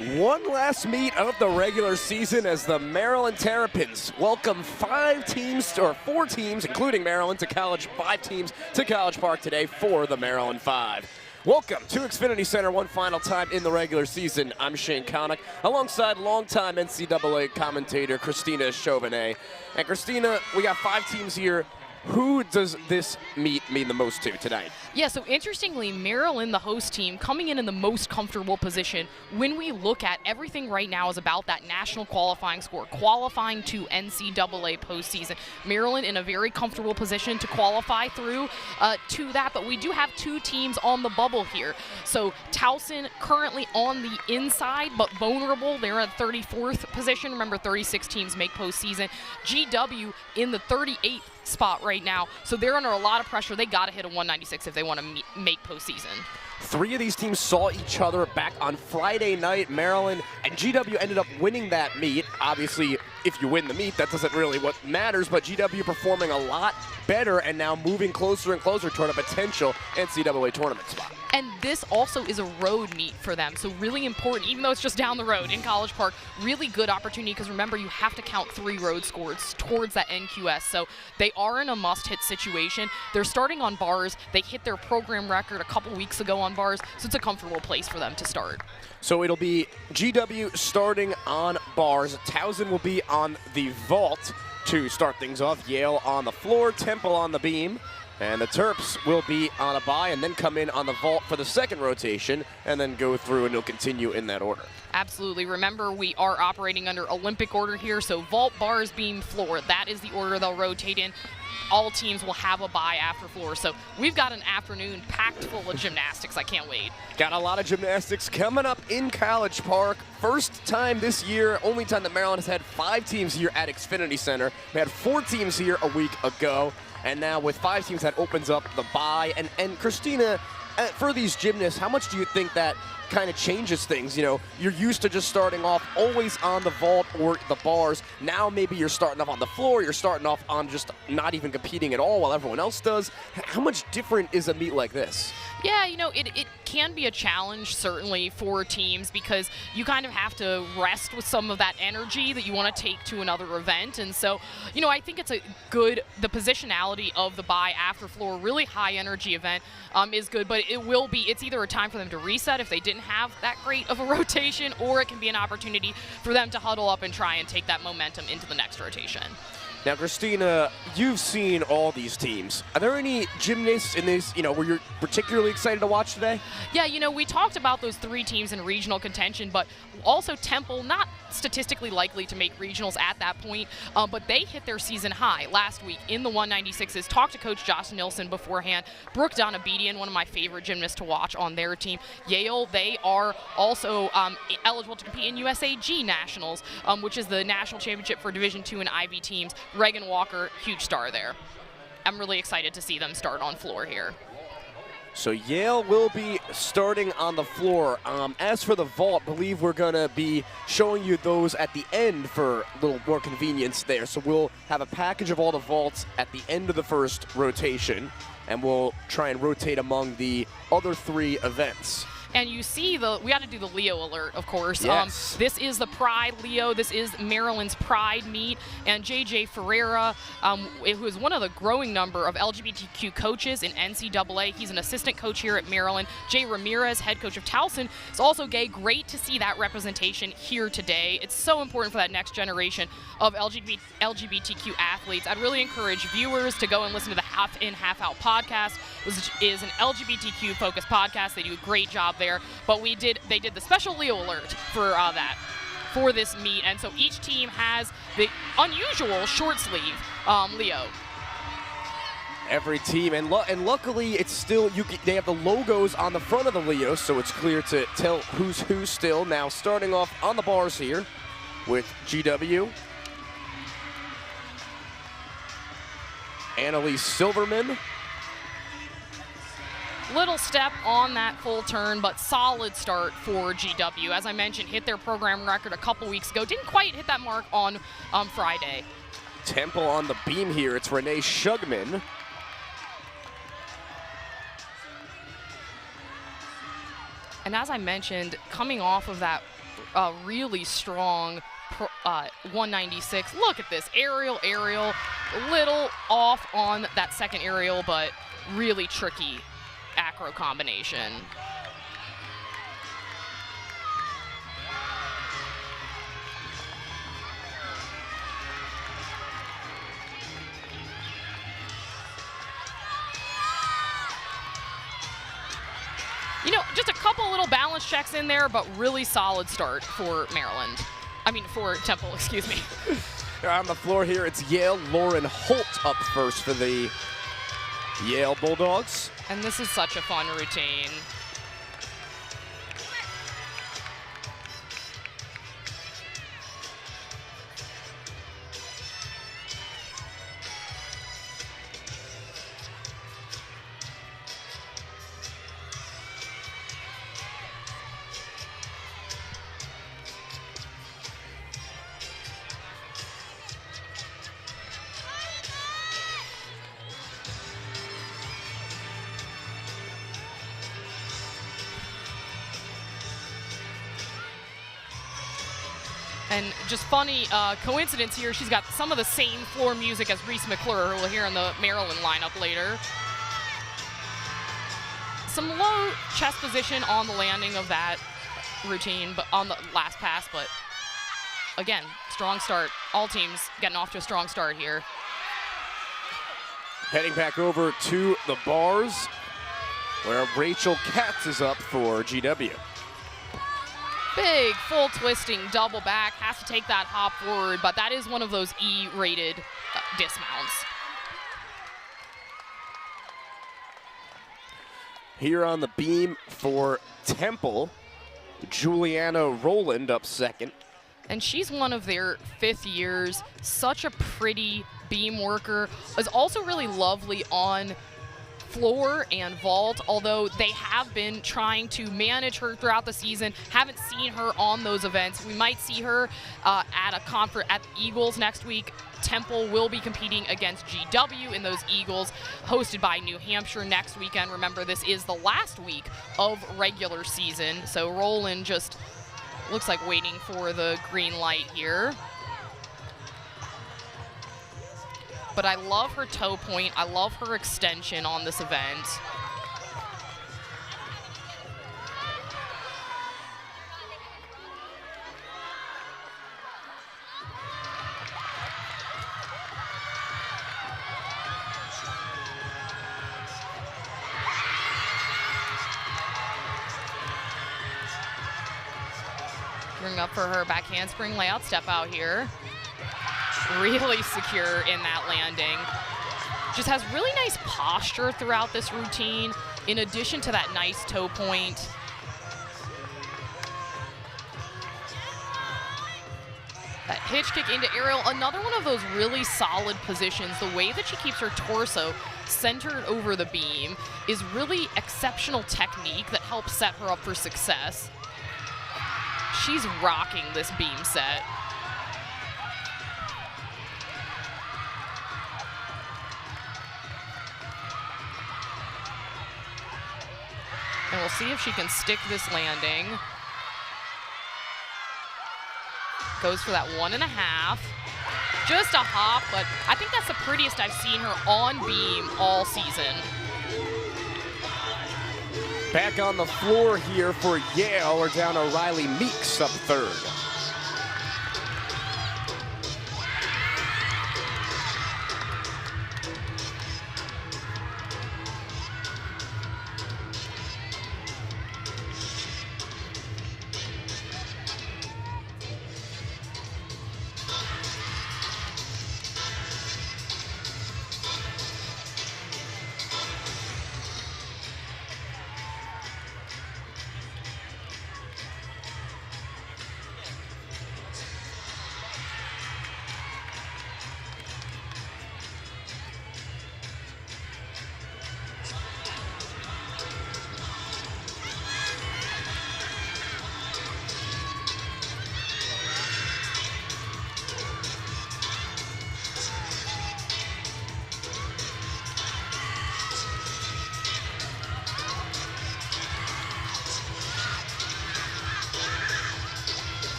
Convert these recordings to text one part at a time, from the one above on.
One last meet of the regular season as the Maryland Terrapins welcome 4 teams, including Maryland, to College, 5 teams to College Park today for the Maryland 5. Welcome to Xfinity Center one final time in the regular season. I'm Shane Connick, alongside longtime NCAA commentator Christina Chauvenet. And Christina, we got 5 teams here. Who does this meet mean the most to tonight? Yeah, so interestingly, Maryland, the host team, coming in the most comfortable position. When we look at everything right now is about that national qualifying score, qualifying to NCAA postseason. Maryland in a very comfortable position to qualify through to that, but we do have 2 teams on the bubble here. So Towson currently on the inside, but vulnerable. They're at 34th position. Remember, 36 teams make postseason. GW in the 38th spot right now, so they're under a lot of pressure. They got to hit a 196 if they want to make postseason. 3 of these teams saw each other back on Friday night. Maryland and GW ended up winning that meet. Obviously, if you win the meet, that doesn't really what matters, but GW performing a lot better and now moving closer and closer toward a potential NCAA tournament spot. And this also is a road meet for them, so really important, even though it's just down the road in College Park, really good opportunity, because remember, you have to count 3 road scores towards that NQS, so they are in a must-hit situation. They're starting on bars. They hit their program record a couple weeks ago on bars, so it's a comfortable place for them to start. So it'll be GW starting on bars. Towson will be on the vault to start things off. Yale on the floor, Temple on the beam. And the Terps will be on a bye and then come in on the vault for the second rotation and then go through, and it'll continue in that order. Absolutely. Remember, we are operating under Olympic order here, so vault, bars, beam, floor. That is the order they'll rotate in. All teams will have a bye after floor, so we've got an afternoon packed full of gymnastics. I can't wait. Got a lot of gymnastics coming up in College Park. First time this year, only time that Maryland has had 5 teams here at Xfinity Center. We had 4 teams here a week ago. And now with 5 teams, that opens up the bye. And Christina, for these gymnasts, how much do you think that kind of changes things? You know, you're used to just starting off always on the vault or the bars. Now maybe you're starting off on the floor. You're starting off on just not even competing at all while everyone else does. How much different is a meet like this? Yeah, you know, it can be a challenge, certainly, for teams, because you kind of have to rest with some of that energy that you want to take to another event. And so, you know, I think it's the positionality of the bye after floor, really high energy event is good, but it's either a time for them to reset if they didn't have that great of a rotation, or it can be an opportunity for them to huddle up and try and take that momentum into the next rotation. Now, Christina, you've seen all these teams. Are there any gymnasts in this, where you're particularly excited to watch today? Yeah, we talked about those 3 teams in regional contention, but also Temple, not statistically likely to make regionals at that point, but they hit their season high last week in the 196s. Talked to Coach Josh Nilsson beforehand. Brooke Donabedian, one of my favorite gymnasts to watch on their team. Yale, they are also eligible to compete in USAG Nationals, which is the national championship for Division II and Ivy teams. Reagan Walker, huge star there. I'm really excited to see them start on floor here. So Yale will be starting on the floor. As for the vault, I believe we're going to be showing you those at the end for a little more convenience there. So we'll have a package of all the vaults at the end of the first rotation, and we'll try and rotate among the other 3 events. And you see we got to do the Leo alert, of course. Yes. This is the Pride Leo. This is Maryland's Pride meet. And J.J. Ferreira, who is one of the growing number of LGBTQ coaches in NCAA. He's an assistant coach here at Maryland. Jay Ramirez, head coach of Towson, is also gay. Great to see that representation here today. It's so important for that next generation of LGBTQ athletes. I'd really encourage viewers to go and listen to the Half In, Half Out podcast, which is an LGBTQ-focused podcast. They do a great job there, but they did the special Leo alert for this meet, and so each team has the unusual short sleeve Leo. Every team, and luckily it's still they have the logos on the front of the Leo, so it's clear to tell who's who still. Now starting off on the bars here with GW, Annalise Silverman. Little step on that full turn, but solid start for GW. As I mentioned, hit their program record a couple weeks ago. Didn't quite hit that mark on Friday. Temple on the beam here. It's Renee Shugman. And as I mentioned, coming off of that really strong 196. Look at this, aerial, little off on that second aerial, but really tricky acro combination. You know, just a couple little balance checks in there, but really solid start for Maryland. I mean, for Temple, excuse me. On the floor here, it's Yale. Lauren Holt up first for the Yale Bulldogs. And this is such a fun routine. And just funny coincidence here, she's got some of the same floor music as Reese McClure, who we'll hear in the Maryland lineup later. Some low chest position on the landing of that routine, but on the last pass, but again, strong start. All teams getting off to a strong start here. Heading back over to the bars, where Rachel Katz is up for GW. Big, full twisting double back, has to take that hop forward, but that is one of those E-rated dismounts. Here on the beam for Temple, Juliana Rowland up second. And she's one of their 5th years, such a pretty beam worker, is also really lovely on floor and vault, although they have been trying to manage her throughout the season. Haven't seen her on those events. We might see her at a conference at Eagles next week. Temple will be competing against GW in those Eagles, hosted by New Hampshire next weekend. Remember, this is the last week of regular season, so Rowland just looks like waiting for the green light here. But I love her toe point. I love her extension on this event. Bring up for her back handspring layout step out here. Really secure in that landing. Just has really nice posture throughout this routine, in addition to that nice toe point. That hitch kick into aerial, another one of those really solid positions. The way that she keeps her torso centered over the beam is really exceptional technique that helps set her up for success. She's rocking this beam set. And we'll see if she can stick this landing. Goes for that 1.5. Just a hop, but I think that's the prettiest I've seen her on beam all season. Back on the floor here for Yale, we're down to Riley Meeks up third.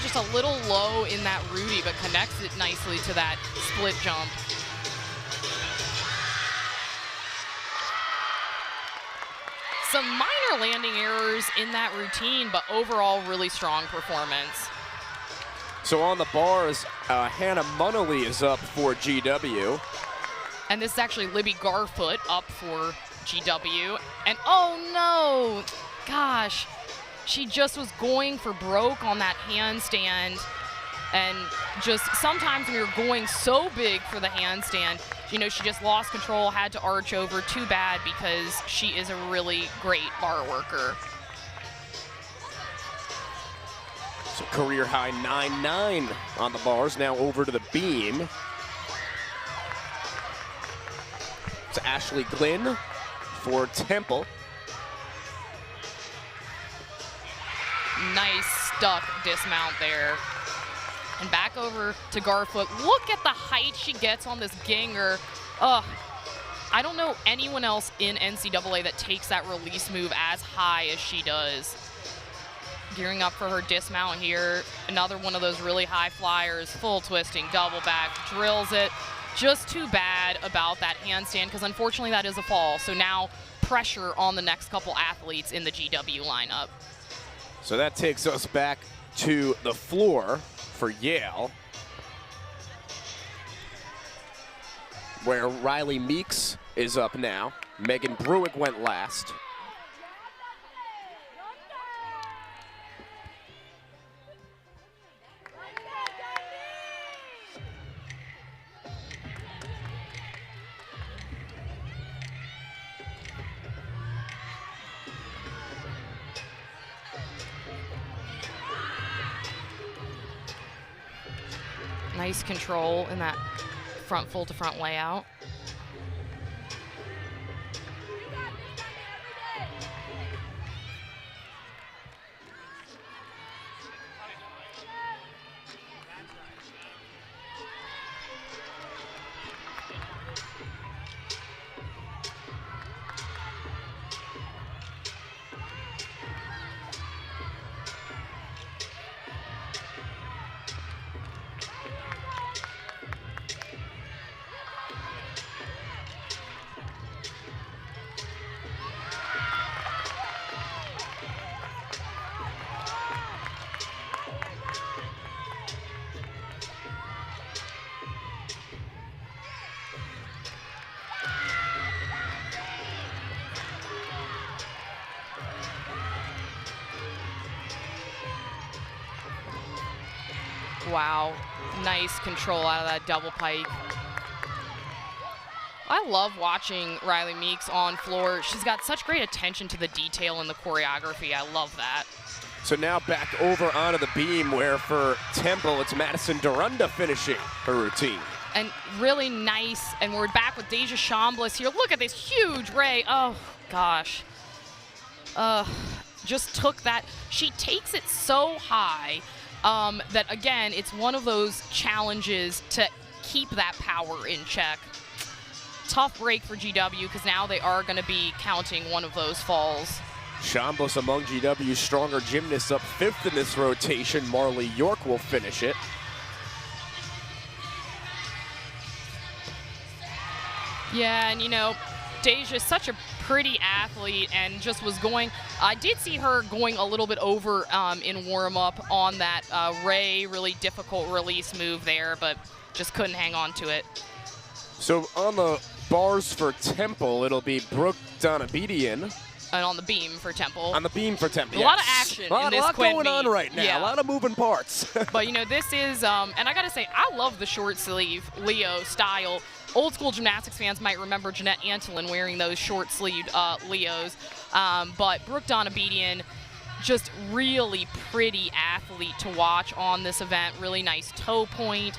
just a little low in that Rudy, but connects it nicely to that split jump. Some minor landing errors in that routine, but overall really strong performance. So on the bars, Hannah Munnelly is up for GW. And this is actually Libby Garfoot up for GW. And oh no, gosh, she just was going for broke on that handstand. And just sometimes when you're going so big for the handstand, you know, she just lost control, had to arch over. Too bad, because she is a really great bar worker. So career high 9.9 on the bars, now over to the beam. It's Ashley Glynn for Temple. Nice stuck dismount there. And back over to Garfoot. Look at the height she gets on this ganger. Ugh. I don't know anyone else in NCAA that takes that release move as high as she does. Gearing up for her dismount here. Another one of those really high flyers. Full twisting, double back, drills it. Just too bad about that handstand, because unfortunately that is a fall. So now pressure on the next couple athletes in the GW lineup. So that takes us back to the floor for Yale, where Riley Meeks is up now. Megan Bruick went last. Nice control in that front full to front layout. Wow, nice control out of that double pike. I love watching Riley Meeks on floor. She's got such great attention to the detail in the choreography. I love that. So now back over onto the beam, where for Temple, it's Madison Durunda finishing her routine. And really nice, and we're back with Deja Chambliss here. Look at this huge ray. Oh, gosh. Just took that. She takes it so high that, again, it's one of those challenges to keep that power in check. Tough break for GW, because now they are going to be counting one of those falls. Chambliss among GW's stronger gymnasts, up 5th in this rotation. Marley York will finish it. Yeah, and you know, Deja's such a pretty athlete and just was going, I did see her going a little bit over in warm-up on that Ray, really difficult release move there, but just couldn't hang on to it. So on the bars for Temple, it'll be Brooke Donabedian. And on the beam for Temple. On the beam for Temple, yes. A lot of action in this quad meet. A lot going on right now, yeah. A lot of moving parts. But you know, this is, and I gotta say, I love the short sleeve Leo style. Old school gymnastics fans might remember Jeanette Antolin wearing those short sleeved Leos. But Brooke Donabedian, just really pretty athlete to watch on this event. Really nice toe point.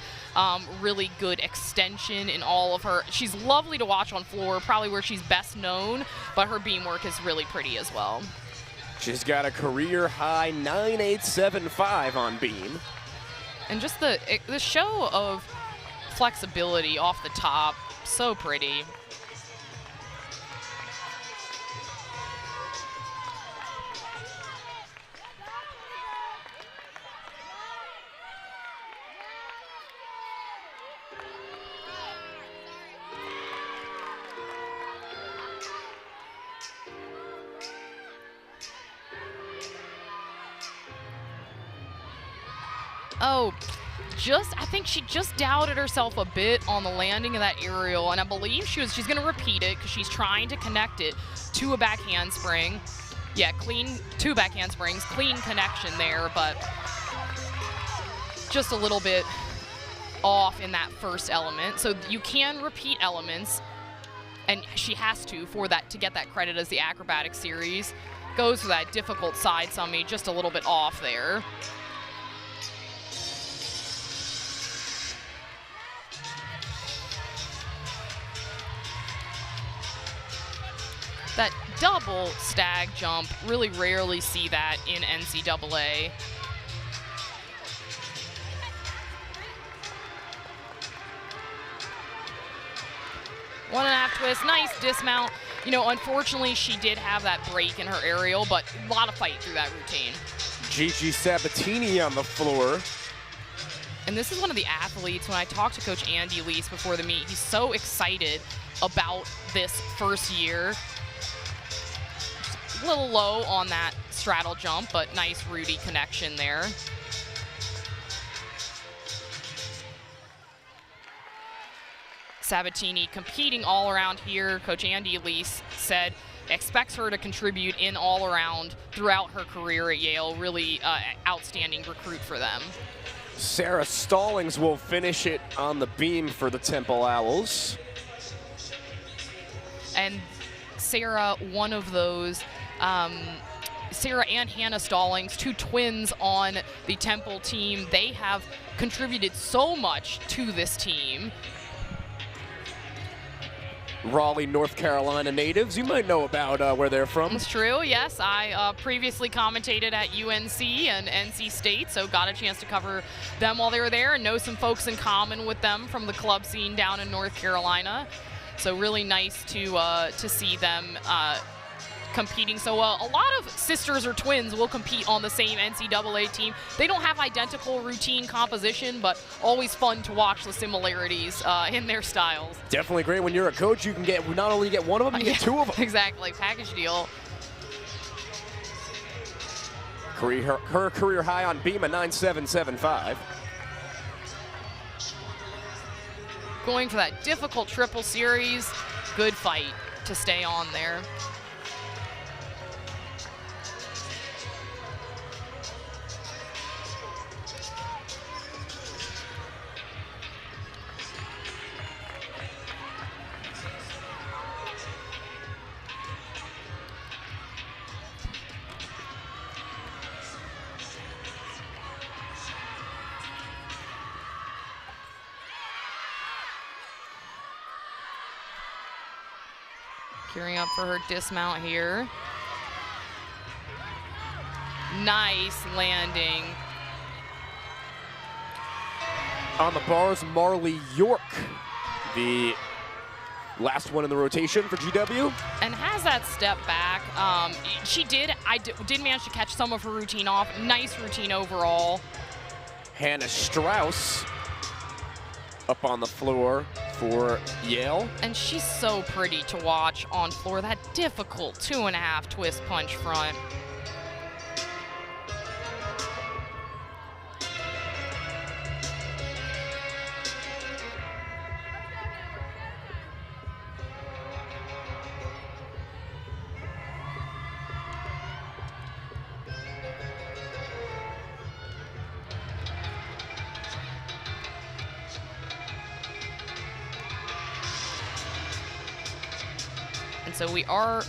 Really good extension in all of her. She's lovely to watch on floor, probably where she's best known, but her beam work is really pretty as well. She's got a career high 9.875 on beam. And just the show of flexibility off the top, so pretty. Oh, I think she just doubted herself a bit on the landing of that aerial, and I believe she's going to repeat it because she's trying to connect it to a back handspring. Yeah, two back handsprings, clean connection there, but just a little bit off in that first element. So you can repeat elements, and she has to get that credit as the acrobatic series. Goes for that difficult side summy, just a little bit off there. That double stag jump, really rarely see that in NCAA. One and a half twist, nice dismount. You know, unfortunately, she did have that break in her aerial, but a lot of fight through that routine. Gigi Sabatini on the floor. And this is one of the athletes, when I talked to Coach Andy Leese before the meet, he's so excited about this first year. A little low on that straddle jump, but nice Rudy connection there. Sabatini competing all around here. Coach Andy Leese said expects her to contribute in all around throughout her career at Yale. Really outstanding recruit for them. Sarah Stallings will finish it on the beam for the Temple Owls. And Sarah, one of those, Sarah and Hannah Stallings, two twins on the Temple team. They have contributed so much to this team. Raleigh, North Carolina natives. You might know about where they're from. It's true, yes. I previously commentated at UNC and NC State, so got a chance to cover them while they were there and know some folks in common with them from the club scene down in North Carolina. So really nice to see them competing. So a lot of sisters or twins will compete on the same NCAA team. They don't have identical routine composition, but always fun to watch the similarities in their styles. Definitely great when you're a coach. You can not only get one of them, you get two of them. Exactly, package deal. Her career high on beam, a 9.775. Going for that difficult triple series. Good fight to stay on there. Gearing up for her dismount here. Nice landing. On the bars, Marley York, the last one in the rotation for GW. And has that step back. I did manage to catch some of her routine off. Nice routine overall. Hannah Strauss up on the floor for Yale. And she's so pretty to watch on floor. That difficult 2.5 twist punch front. So we are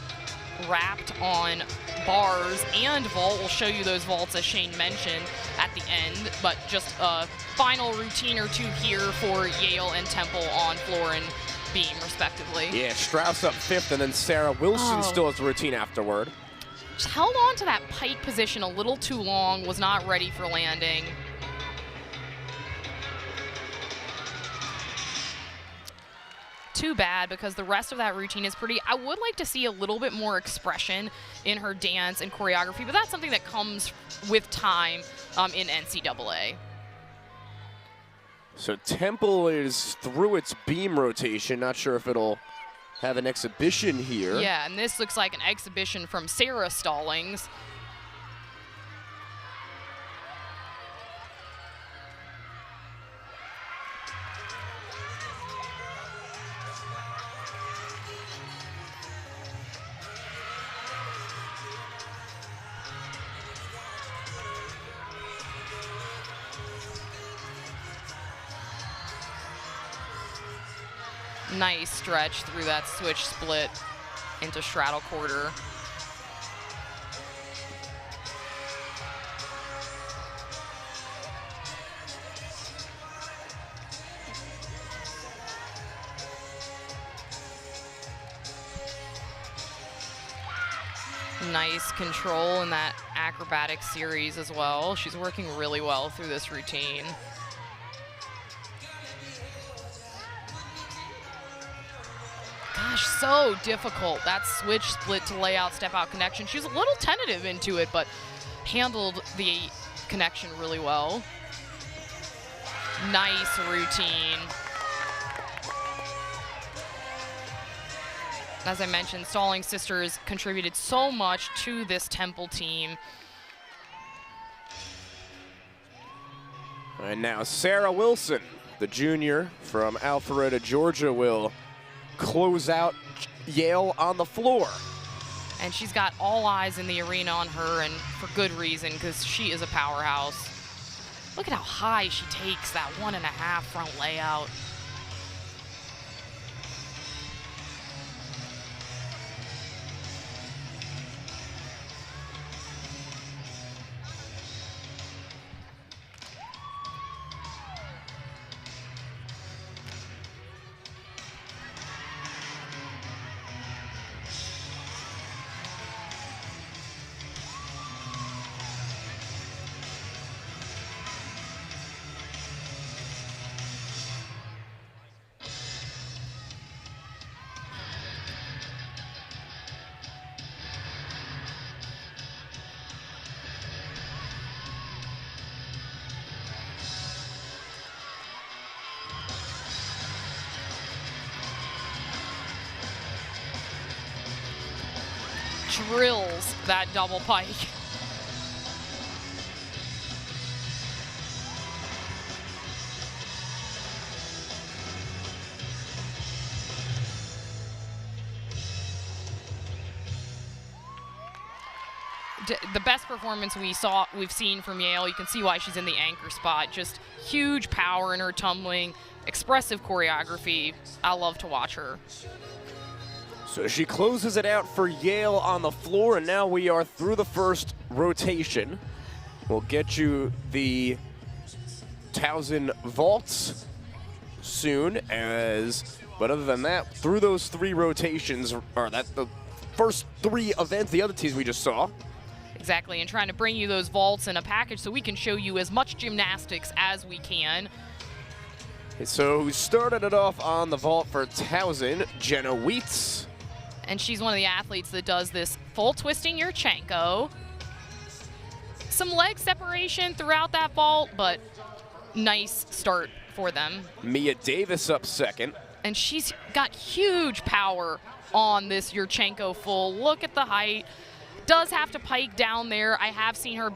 wrapped on bars and vault. We'll show you those vaults, as Shane mentioned, at the end, but just a final routine or two here for Yale and Temple on floor and beam, respectively. Yeah, Strauss up fifth, and then Sarah Wilson still has a routine afterward. Just held on to that pike position a little too long, was not ready for landing. Too bad, because the rest of that routine is pretty. I would like to see a little bit more expression in her dance and choreography, but that's something that comes with time in NCAA. So Temple is through its beam rotation. Not sure if it'll have an exhibition here. Yeah, and this looks like an exhibition from Sarah Stallings. Nice stretch through that switch split into straddle quarter. Nice control in that acrobatic series as well. She's working really well through this routine. Gosh, so difficult. That switch split to lay out, step out connection. She was a little tentative into it, but handled the connection really well. Nice routine. As I mentioned, Stalling sisters contributed so much to this Temple team. And now Sarah Wilson, the junior from Alpharetta, Georgia, will close out Yale on the floor. And she's got all eyes in the arena on her, and for good reason, because she is a powerhouse. Look at how high she takes that 1.5 front layout. Drills that double pike. The best performance we've seen from Yale. You can see why she's in the anchor spot. Just huge power in her tumbling, expressive choreography. I love to watch her. So she closes it out for Yale on the floor, and now we are through the first rotation. We'll get you the Towson vaults soon, but other than that, through those 3 rotations, or the first 3 events, the other teams we just saw. Exactly, and trying to bring you those vaults in a package so we can show you as much gymnastics as we can. So who started it off on the vault for Towson, Jenna Wheats. And she's one of the athletes that does this full twisting Yurchenko. Some leg separation throughout that vault, but nice start for them. Mia Davis up second. And she's got huge power on this Yurchenko full. Look at the height. Does have to pike down there. I have seen her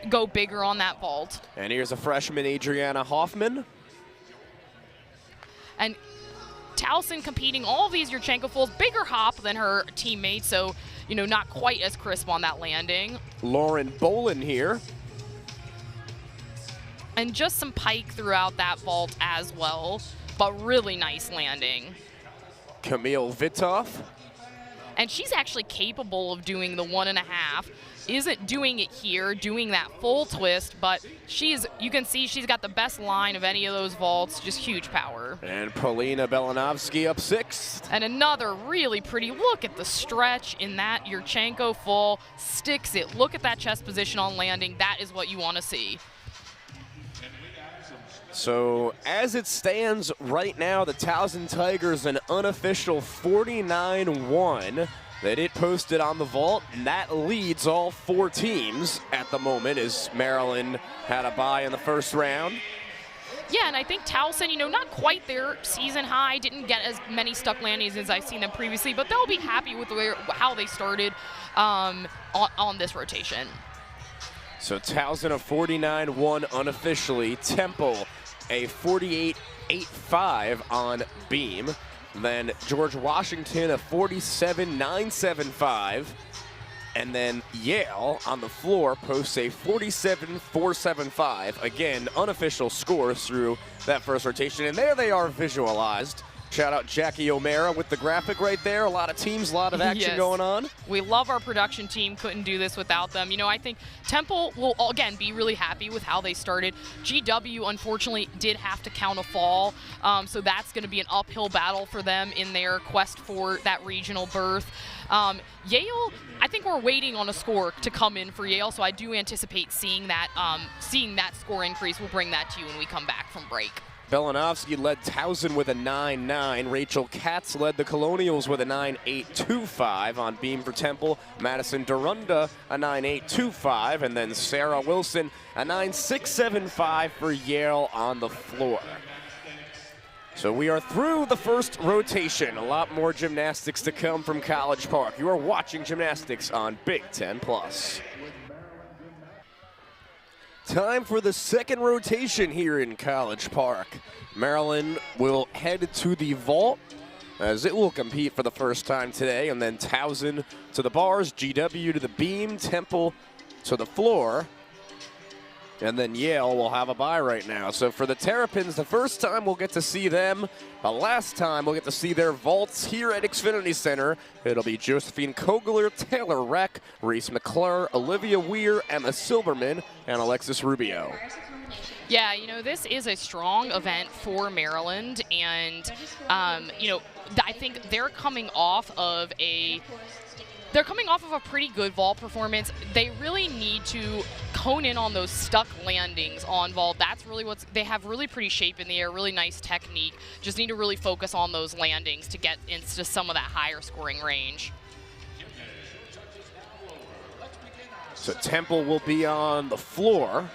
go bigger on that vault. And here's a freshman, Adriana Hoffman. And Towson competing all of these Yurchenko fulls, bigger hop than her teammate, so, you know, not quite as crisp on that landing. Lauren Bolin here. And just some pike throughout that vault as well, but really nice landing. Camille Vitoff. And she's actually capable of doing the 1.5. Isn't doing it here, doing that full twist, but you can see she's got the best line of any of those vaults, just huge power. And Polina Belanovsky up 6th. And another really pretty, look at the stretch in that Yurchenko full, sticks it. Look at that chest position on landing, that is what you want to see. So as it stands right now, the Towson Tigers an unofficial 49-1 that it posted on the vault, and that leads all 4 teams at the moment, as Maryland had a bye in the first round. Yeah, and I think Towson, you know, not quite their season high, didn't get as many stuck landings as I've seen them previously, but they'll be happy with how they started on this rotation. So Towson a 49-1 unofficially, Temple a 48-8-5 on beam. Then George Washington a 47-9-7-5. And then Yale on the floor posts a 47-4-7-5. Again, unofficial scores through that first rotation. And there they are visualized Shout out Jackie O'Mara with the graphic right there. A lot of teams, a lot of action Yes. going on. We love our production team. Couldn't do this without them. You know, I think Temple will, again, be really happy with how they started. GW, unfortunately, did have to count a fall, so that's going to be an uphill battle for them in their quest for that regional berth. Yale, I think we're waiting on a score to come in for Yale, so I do anticipate seeing that score increase. We'll bring that to you when we come back from break. Belanovsky led Towson with a 9-9. Rachel Katz led the Colonials with a 9-8-2-5 on beam for Temple. Madison Durunda a 9-8-2-5, and then Sarah Wilson a 9-6-7-5 for Yale on the floor. So we are through the first rotation. A lot more gymnastics to come from College Park. You are watching gymnastics on Big Ten Plus. Time for the second rotation here in College Park. Maryland will head to the vault as it will compete for the first time today, and then Towson to the bars, GW to the beam, Temple to the floor, and then Yale will have a bye right now. So for the Terrapins, the first time we'll get to see them. The last time we'll get to see their vaults here at Xfinity Center. It'll be Josephine Kogler, Taylor Reck, Reese McClure, Olivia Weir, Emma Silberman, and Alexis Rubio. Yeah, you know, this is a strong event for Maryland, and, you know, I think they're coming off of a pretty good vault performance. They really need to hone in on those stuck landings on vault. That's really they have really pretty shape in the air, really nice technique. Just need to really focus on those landings to get into some of that higher scoring range. So Temple will be on the floor.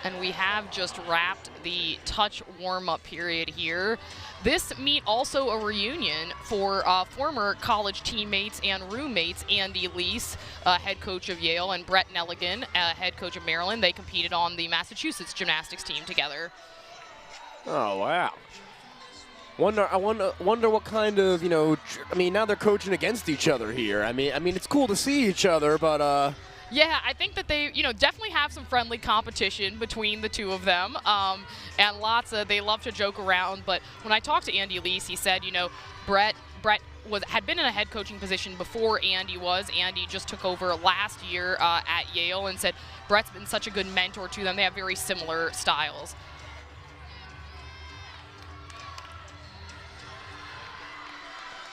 And we have just wrapped the touch warm-up period here. This meet also a reunion for former college teammates and roommates Andy Lease, head coach of Yale, and Brett Nelligan, head coach of Maryland. They competed on the Massachusetts gymnastics team together. Oh, wow. I wonder what kind of, you know, I mean, now they're coaching against each other here. I mean, it's cool to see each other, but yeah, I think that they, you know, definitely have some friendly competition between the two of them, and they love to joke around. But when I talked to Andy Lease, he said, you know, Brett had been in a head coaching position before Andy was. Andy just took over last year at Yale, and said Brett's been such a good mentor to them. They have very similar styles.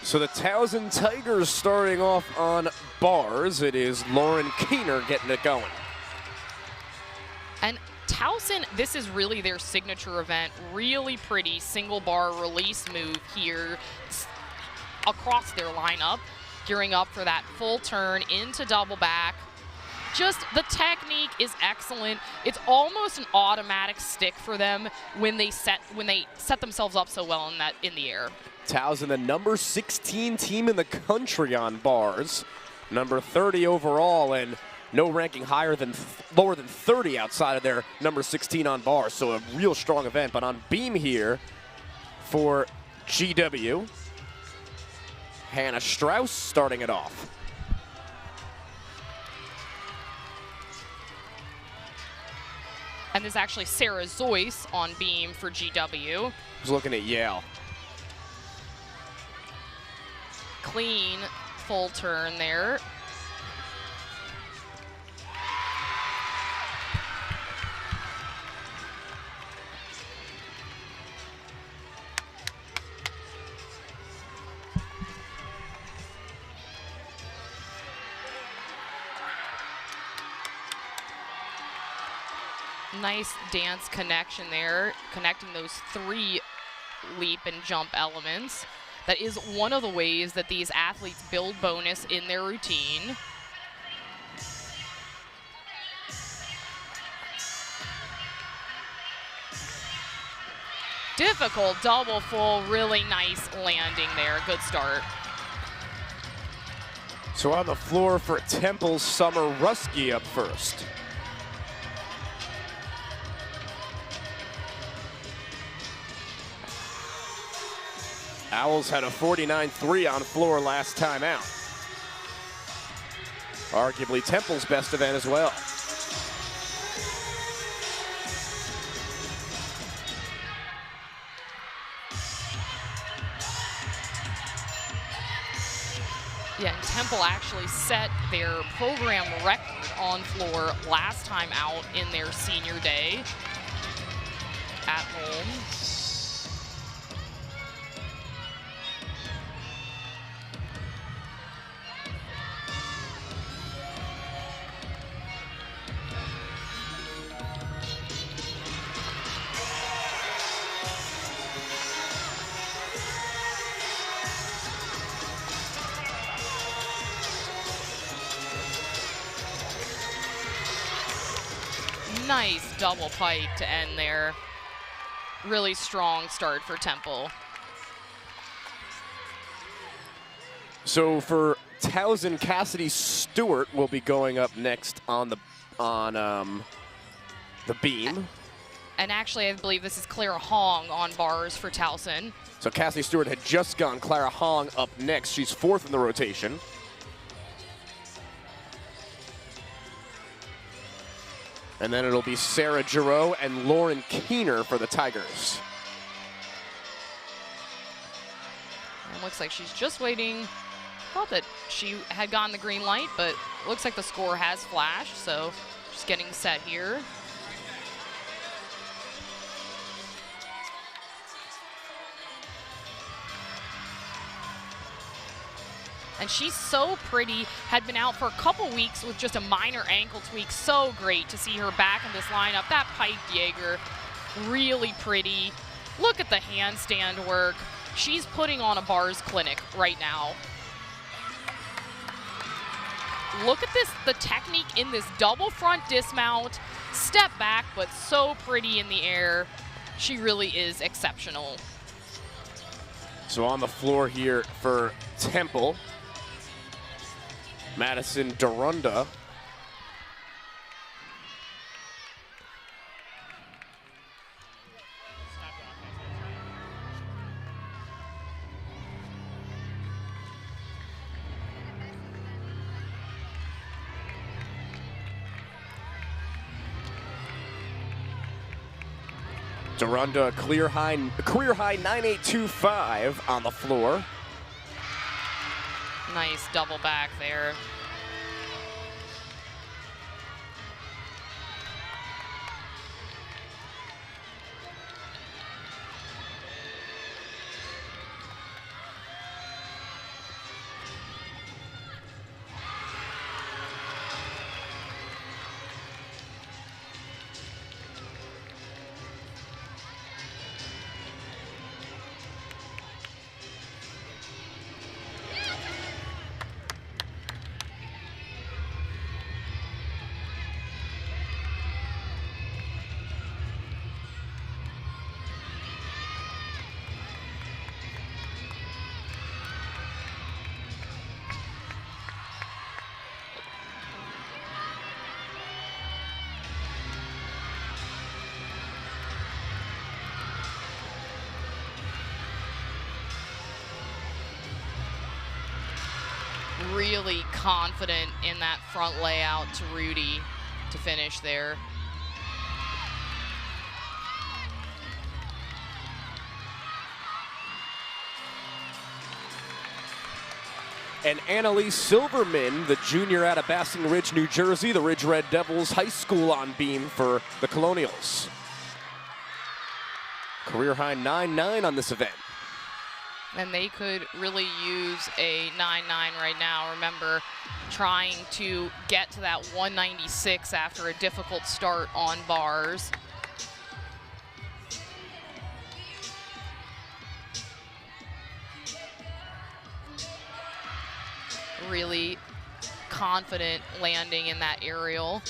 So the Towson Tigers starting off on bars. It is Lauren Keener getting it going. And Towson, this is really their signature event. Really pretty single bar release move here across their lineup. Gearing up for that full turn into double back. Just the technique is excellent. It's almost an automatic stick for them when they set themselves up so well in the air. Towson, the number 16 team in the country on bars, number 30 overall, and no ranking lower than 30 outside of their number 16 on bars. So a real strong event. But on beam here for GW, Hannah Strauss starting it off. And there's actually Sarah Zoyce on beam for GW. Who's looking at Yale. Clean full turn there. Nice dance connection there, connecting those three leap and jump elements. That is one of the ways that these athletes build bonus in their routine. Difficult double full, really nice landing there. Good start. So on the floor for Temple's Summer Ruski up first. Owls had a 49-3 on floor last time out. Arguably Temple's best event as well. Yeah, and Temple actually set their program record on floor last time out in their senior day at home. Nice double pike to end there. Really strong start for Temple. So for Towson, Cassidy Stewart will be going up next on the beam. And actually, I believe this is Clara Hong on bars for Towson. So Cassidy Stewart had just gone. Clara Hong up next. She's fourth in the rotation. And then it'll be Sarah Giroux and Lauren Keener for the Tigers. And looks like she's just waiting. Thought that she had gotten the green light, but looks like the score has flashed, so just getting set here. And she's so pretty, had been out for a couple weeks with just a minor ankle tweak. So great to see her back in this lineup. That pike Jaeger, really pretty. Look at the handstand work. She's putting on a bars clinic right now. Look at this, the technique in this double front dismount. Step back, but so pretty in the air. She really is exceptional. So on the floor here for Temple, Madison Dorunda. Dorunda career high 9825 on the floor. Nice double back there. Really confident in that front layout to Rudy to finish there. And Annalise Silverman, the junior out of Basking Ridge, New Jersey, the Ridge Red Devils High School on beam for the Colonials. Career high 9-9 on this event. And they could really use a 9-9 right now. Remember, trying to get to that 196 after a difficult start on bars. Really confident landing in that aerial.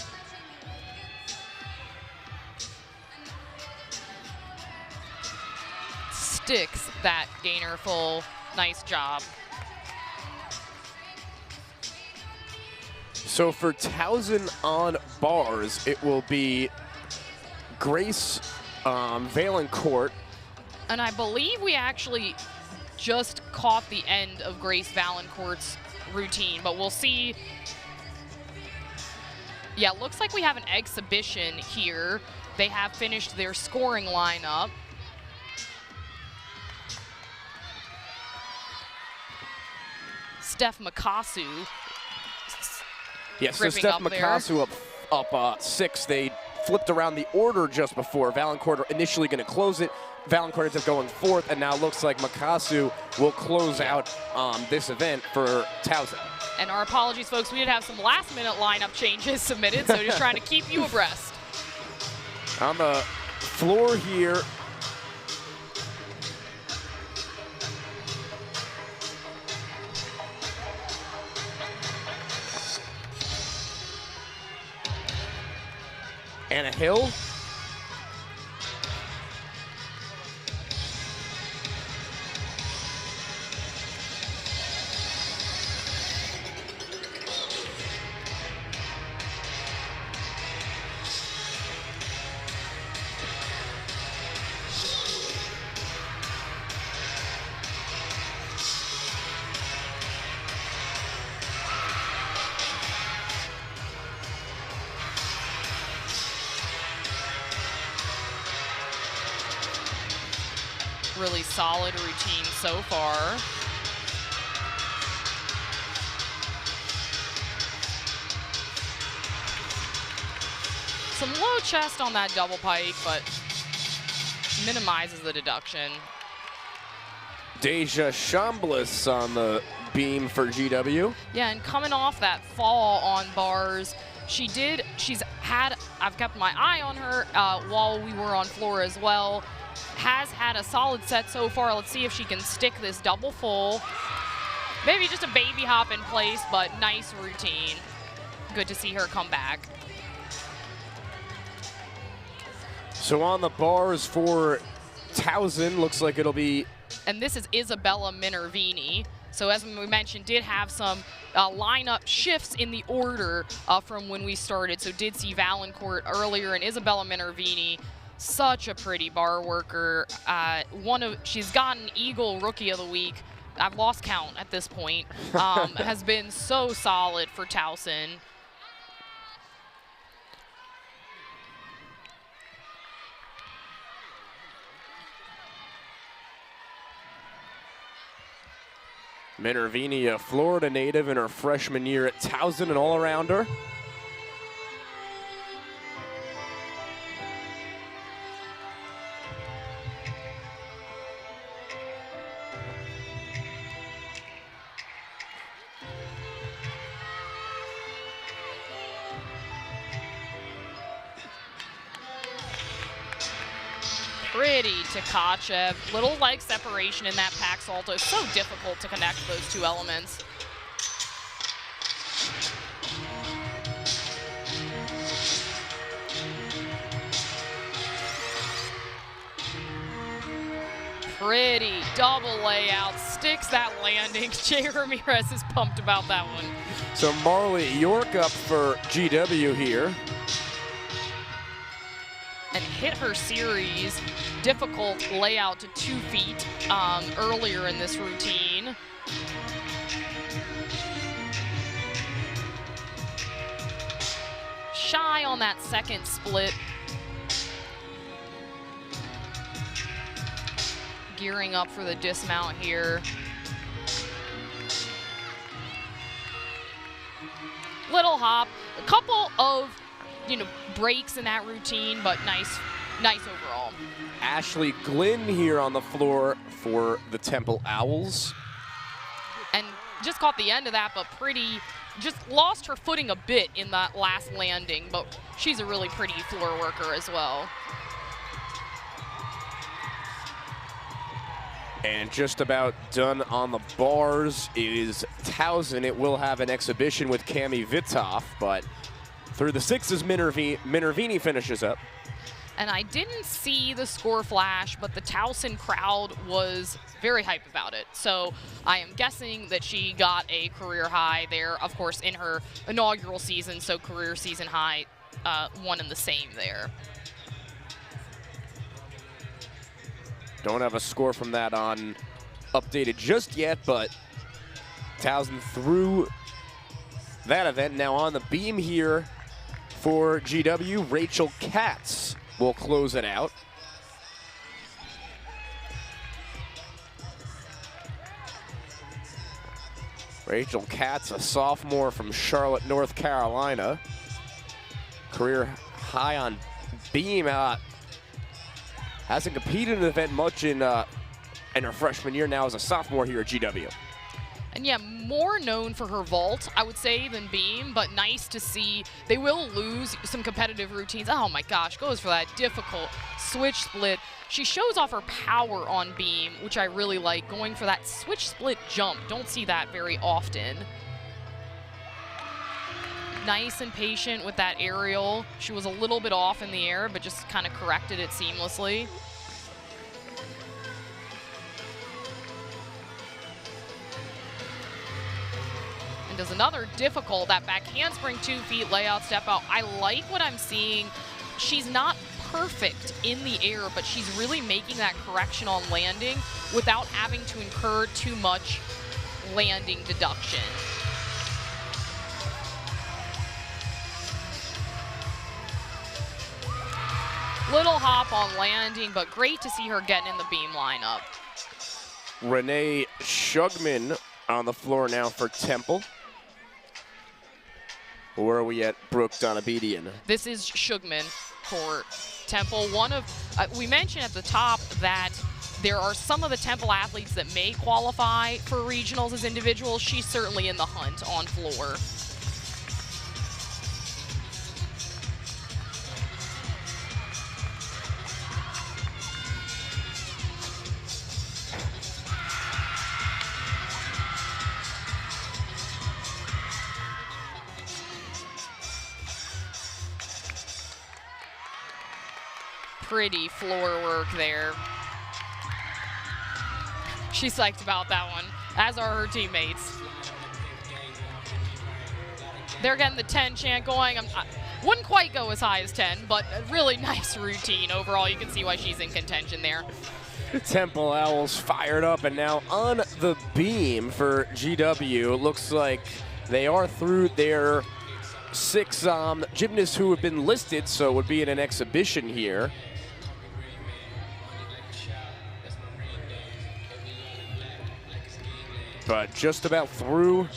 Sticks that gainer full. Nice job. So for Towson on bars, it will be Grace Valencourt. And I believe we actually just caught the end of Grace Valancourt's routine, but we'll see. Yeah, looks like we have an exhibition here. They have finished their scoring lineup. Steph Makasu. Yes, so Steph Makasu up 6. They flipped around the order just before. Valancourt initially going to close it. Valancourt ends up going 4th, and now looks like Makasu will close out this event for Towson. And our apologies, folks. We did have some last-minute lineup changes submitted, so just trying to keep you abreast. On the floor here, Anna Hill. Really solid routine so far. Some low chest on that double pike, but minimizes the deduction. Deja Chambliss on the beam for GW. Yeah, and coming off that fall on bars, I've kept my eye on her while we were on floor as well. Has had a solid set so far. Let's see if she can stick this double full. Maybe just a baby hop in place, but nice routine. Good to see her come back. So on the bars for Towson, looks like it'll be... And this is Isabella Minervini. So as we mentioned, did have some lineup shifts in the order from when we started. So did see Valancourt earlier, and Isabella Minervini, such a pretty bar worker. She's gotten Eagle Rookie of the Week. I've lost count at this point. Has been so solid for Towson. Minervini, a Florida native in her freshman year at Towson, an all-arounder. Pretty Tkachev. Little leg separation in that pack salto. It's so difficult to connect those two elements. Pretty double layout. Sticks that landing. Jay Ramirez is pumped about that one. So Marley York up for GW here. And hit her series. Difficult layout to 2 feet earlier in this routine. Shy on that second split. Gearing up for the dismount here. Little hop, a couple of breaks in that routine, but nice overall. Ashley Glynn here on the floor for the Temple Owls. And just caught the end of that, but just lost her footing a bit in that last landing, but she's a really pretty floor worker as well. And just about done on the bars is Towson. It will have an exhibition with Cami Vitoff, but through the 6s, Minervini finishes up. And I didn't see the score flash, but the Towson crowd was very hype about it. So I am guessing that she got a career high there, of course, in her inaugural season, so career season high, one and the same there. Don't have a score from that on updated just yet, but Towson through that event. Now on the beam here for GW, Rachel Katz will close it out. Rachel Katz, a sophomore from Charlotte, North Carolina. Career high on beam. Hasn't competed in an event much in her freshman year, now as a sophomore here at GW. And yeah, more known for her vault, I would say, than beam, but nice to see. They will lose some competitive routines. Oh my gosh, goes for that difficult switch split. She shows off her power on beam, which I really like, going for that switch split jump. Don't see that very often. Nice and patient with that aerial. She was a little bit off in the air, but just kind of corrected it seamlessly. Does another difficult, that back handspring 2 feet layout step out. I like what I'm seeing. She's not perfect in the air, but she's really making that correction on landing without having to incur too much landing deduction. Little hop on landing, but great to see her getting in the beam lineup. Renee Shugman on the floor now for Temple. Where are we at Brooke Donabedian? This is Shugman for Temple. One of, we mentioned at the top that there are some of the Temple athletes that may qualify for regionals as individuals. She's certainly in the hunt on floor. Pretty floor work there. She's psyched about that one, as are her teammates. They're getting the 10 chant going. Wouldn't quite go as high as 10, but a really nice routine overall. You can see why she's in contention there. Temple Owls fired up, and now on the beam for GW. It looks like they are through their 6 gymnasts who have been listed, so it would be in an exhibition here. But just about through.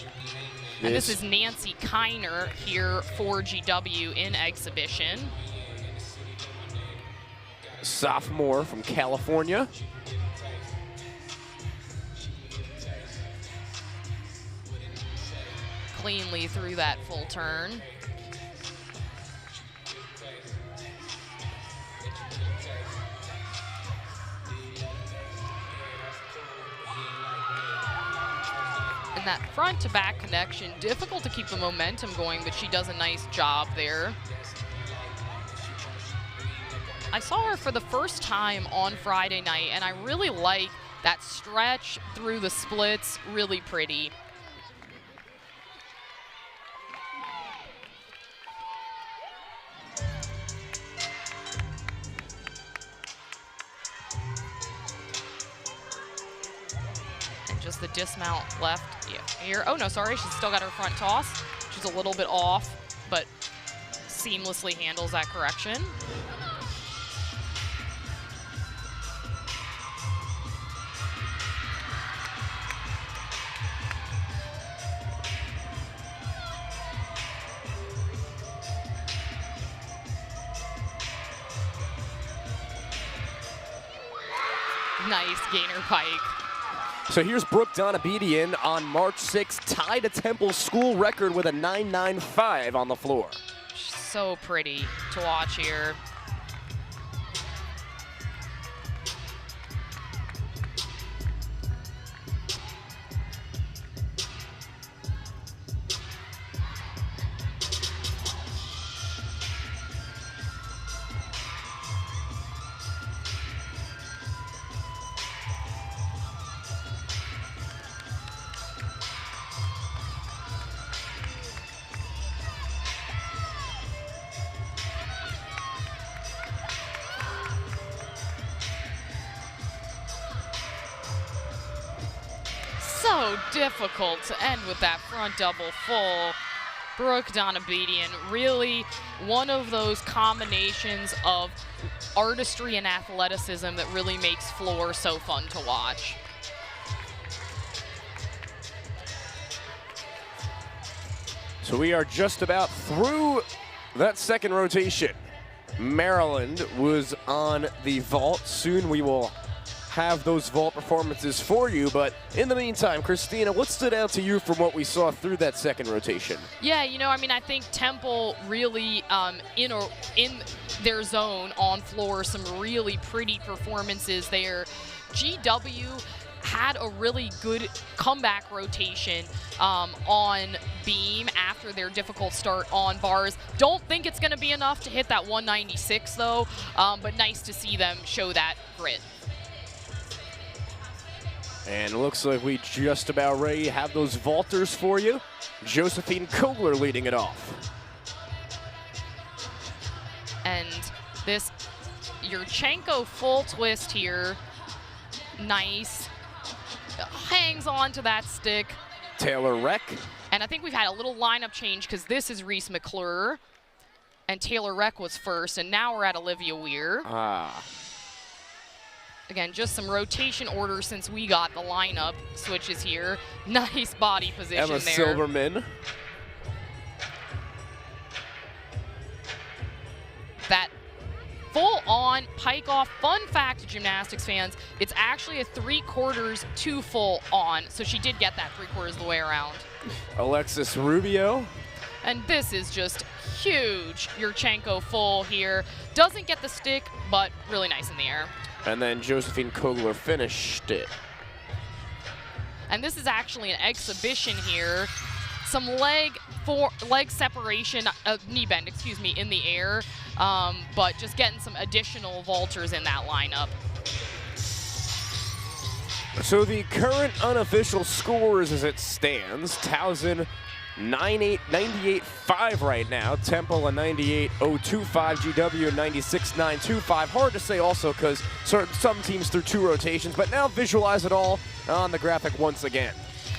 And this is Nancy Kiner here for GW in exhibition. Sophomore from California. Cleanly through that full turn. And that front to back connection, difficult to keep the momentum going, but she does a nice job there. I saw her for the first time on Friday night, and I really like that stretch through the splits, really pretty. Just the dismount left here. Oh no, sorry, she's still got her front toss. She's a little bit off, but seamlessly handles that correction. Nice gainer pike. So here's Brooke Donabedian on March 6th, tied a Temple school record with a 9.95 on the floor. So pretty to watch here. so difficult to end with that front double full. Brooke Donabedian, really one of those combinations of artistry and athleticism that really makes floor so fun to watch. So we are just about through that second rotation. Maryland was on the vault. Soon we will have those vault performances for you, but in the meantime, Christina, what stood out to you from what we saw through that second rotation? Yeah, you know, I mean, I think Temple really in their zone on floor, some really pretty performances there. GW had a really good comeback rotation on beam after their difficult start on bars. Don't think it's going to be enough to hit that 196 though, but nice to see them show that grit. And it looks like we just about ready to have those vaulters for you. Josephine Kogler leading it off. And this Yurchenko full twist here. Nice. Hangs on to that stick. Taylor Reck. And I think we've had a little lineup change because this is Reese McClure. And Taylor Reck was first. And now we're at Olivia Weir. Again, just some rotation order since we got the lineup switches here. Nice body position Emma there. Silverman. That full-on pike-off. Fun fact, gymnastics fans, it's actually a 3/4 to full-on, so she did get that 3/4 of the way around. Alexis Rubio. And this is just huge. Yurchenko full here. Doesn't get the stick, but really nice in the air. And then Josephine Kogler finished it. And this is actually an exhibition here. Some leg separation, knee bend, excuse me, in the air, but just getting some additional vaulters in that lineup. So the current unofficial scores as it stands, Towson 98.5 right now, Temple a 98.025, GW a 96.925. Hard to say also because some teams threw 2 rotations, but now visualize it all on the graphic once again.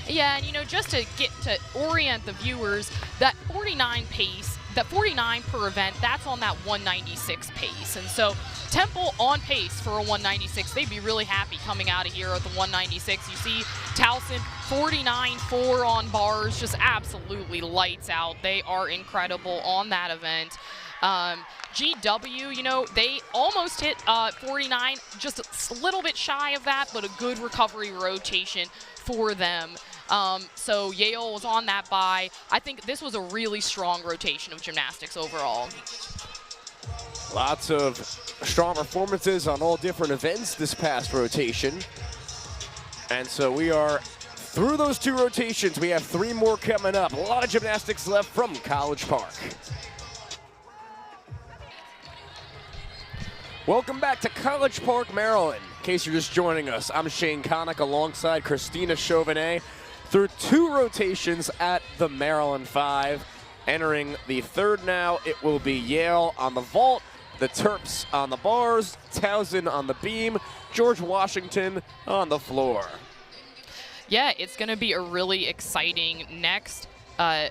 Yeah, and you know, just to get to orient the viewers, that 49 pace, that 49 per event, that's on that 196 pace. And so Temple on pace for a 196. They'd be really happy coming out of here at the 196. You see Towson 49.4 on bars, just absolutely lights out. They are incredible on that event. GW, you know, they almost hit 49, just a little bit shy of that, but a good recovery rotation for them. So Yale was on that bye. I think this was a really strong rotation of gymnastics overall. Lots of strong performances on all different events this past rotation. And so we are through those 2 rotations. We have 3 more coming up. A lot of gymnastics left from College Park. Welcome back to College Park, Maryland. In case you're just joining us, I'm Shane Connick alongside Christina Chauvenet through 2 rotations at the Maryland 5. Entering the 3rd now, it will be Yale on the vault, the Terps on the bars, Towson on the beam, George Washington on the floor. Yeah, it's going to be a really exciting next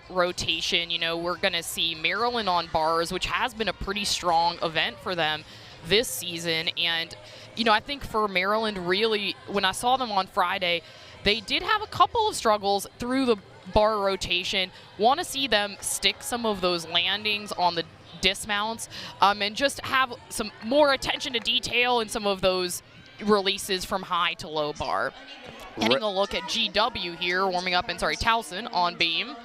rotation. You know, we're going to see Maryland on bars, which has been a pretty strong event for them this season. And, you know, I think for Maryland, really, when I saw them on Friday, they did have a couple of struggles through the bar rotation. Want to see them stick some of those landings on the dismounts and just have some more attention to detail in some of those releases from high to low bar. Getting a look at GW here, warming up, and sorry, Towson on beam.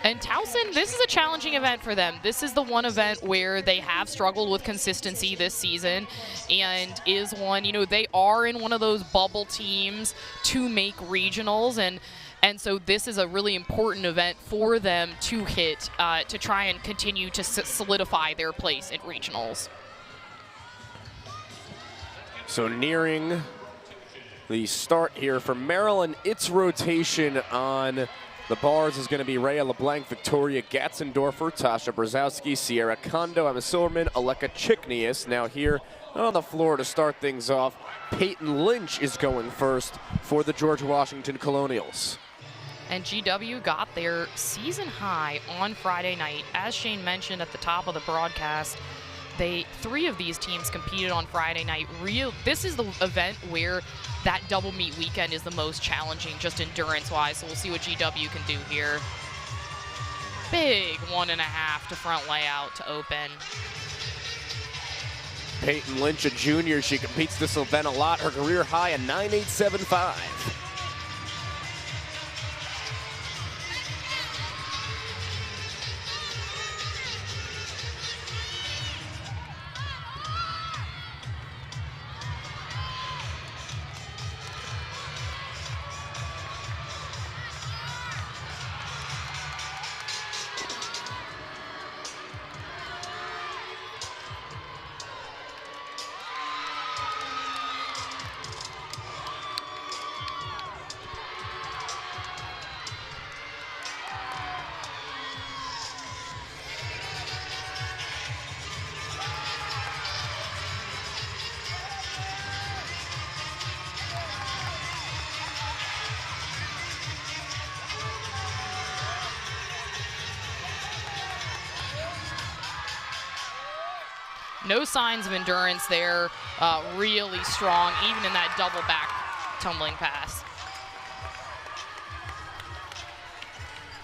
And Towson, this is a challenging event for them. This is the one event where they have struggled with consistency this season and is one, you know, they are in one of those bubble teams to make regionals, and so this is a really important event for them to hit to try and continue to solidify their place at regionals. So nearing the start here for Maryland, its rotation on The bars is going to be Rhea LeBlanc, Victoria Gatzendorfer, Tasha Brzezowski, Sierra Kondo, Emma Silverman, Aleka Chiknius. Now here on the floor to start things off, Peyton Lynch is going first for the George Washington Colonials. And GW got their season high on Friday night. As Shane mentioned at the top of the broadcast, three of these teams competed on Friday night. This is the event where that double meet weekend is the most challenging, just endurance-wise. So we'll see what GW can do here. Big 1.5 to front layout to open. Peyton Lynch, a junior, she competes this event a lot. Her career high, a 9.875. No signs of endurance there, really strong, even in that double back tumbling pass.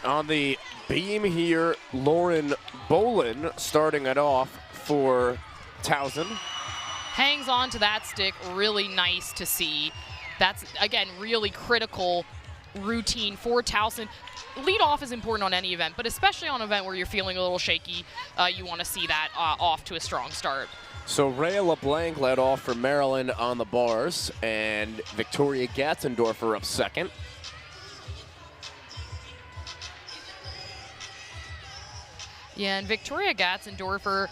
On the beam here, Lauren Bolin starting it off for Towson. Hangs on to that stick, really nice to see. That's, again, really critical routine for Towson. Lead off is important on any event, but especially on an event where you're feeling a little shaky, you want to see that off to a strong start. So Rhea LeBlanc led off for Maryland on the bars, and Victoria Gatzendorfer up second. Yeah, and Victoria Gatzendorfer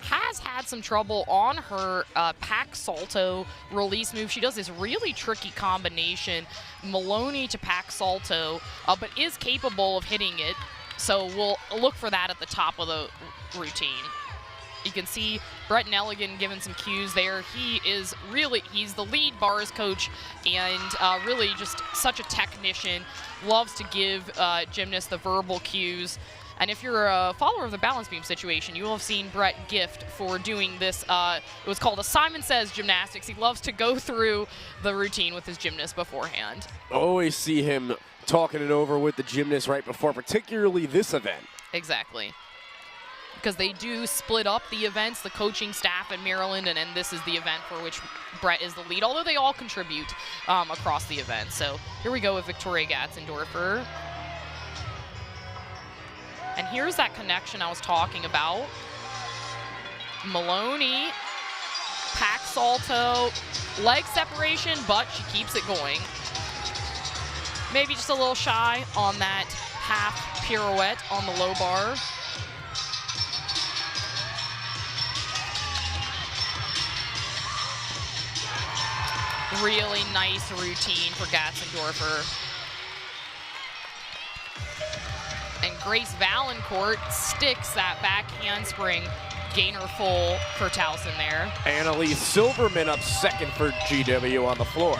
has had some trouble on her pack salto release move. She does this really tricky combination, Maloney to pack salto, but is capable of hitting it. So we'll look for that at the top of the routine. You can see Brett Nelligan giving some cues there. He's the lead bars coach and really just such a technician. Loves to give gymnasts the verbal cues. And if you're a follower of the balance beam situation, you will have seen Brett gift for doing this. It was called a Simon Says gymnastics. He loves to go through the routine with his gymnast beforehand. Always see him talking it over with the gymnast right before, particularly this event. Exactly. Because they do split up the events, the coaching staff in Maryland, and this is the event for which Brett is the lead, although they all contribute across the event. So here we go with Victoria Gatzendorfer. And here's that connection I was talking about. Maloney, pack salto, leg separation, but she keeps it going. Maybe just a little shy on that half pirouette on the low bar. Really nice routine for Gatzendorfer. And Grace Valancourt sticks that back handspring gainer full for Towson there. Annalise Silverman up second for GW on the floor.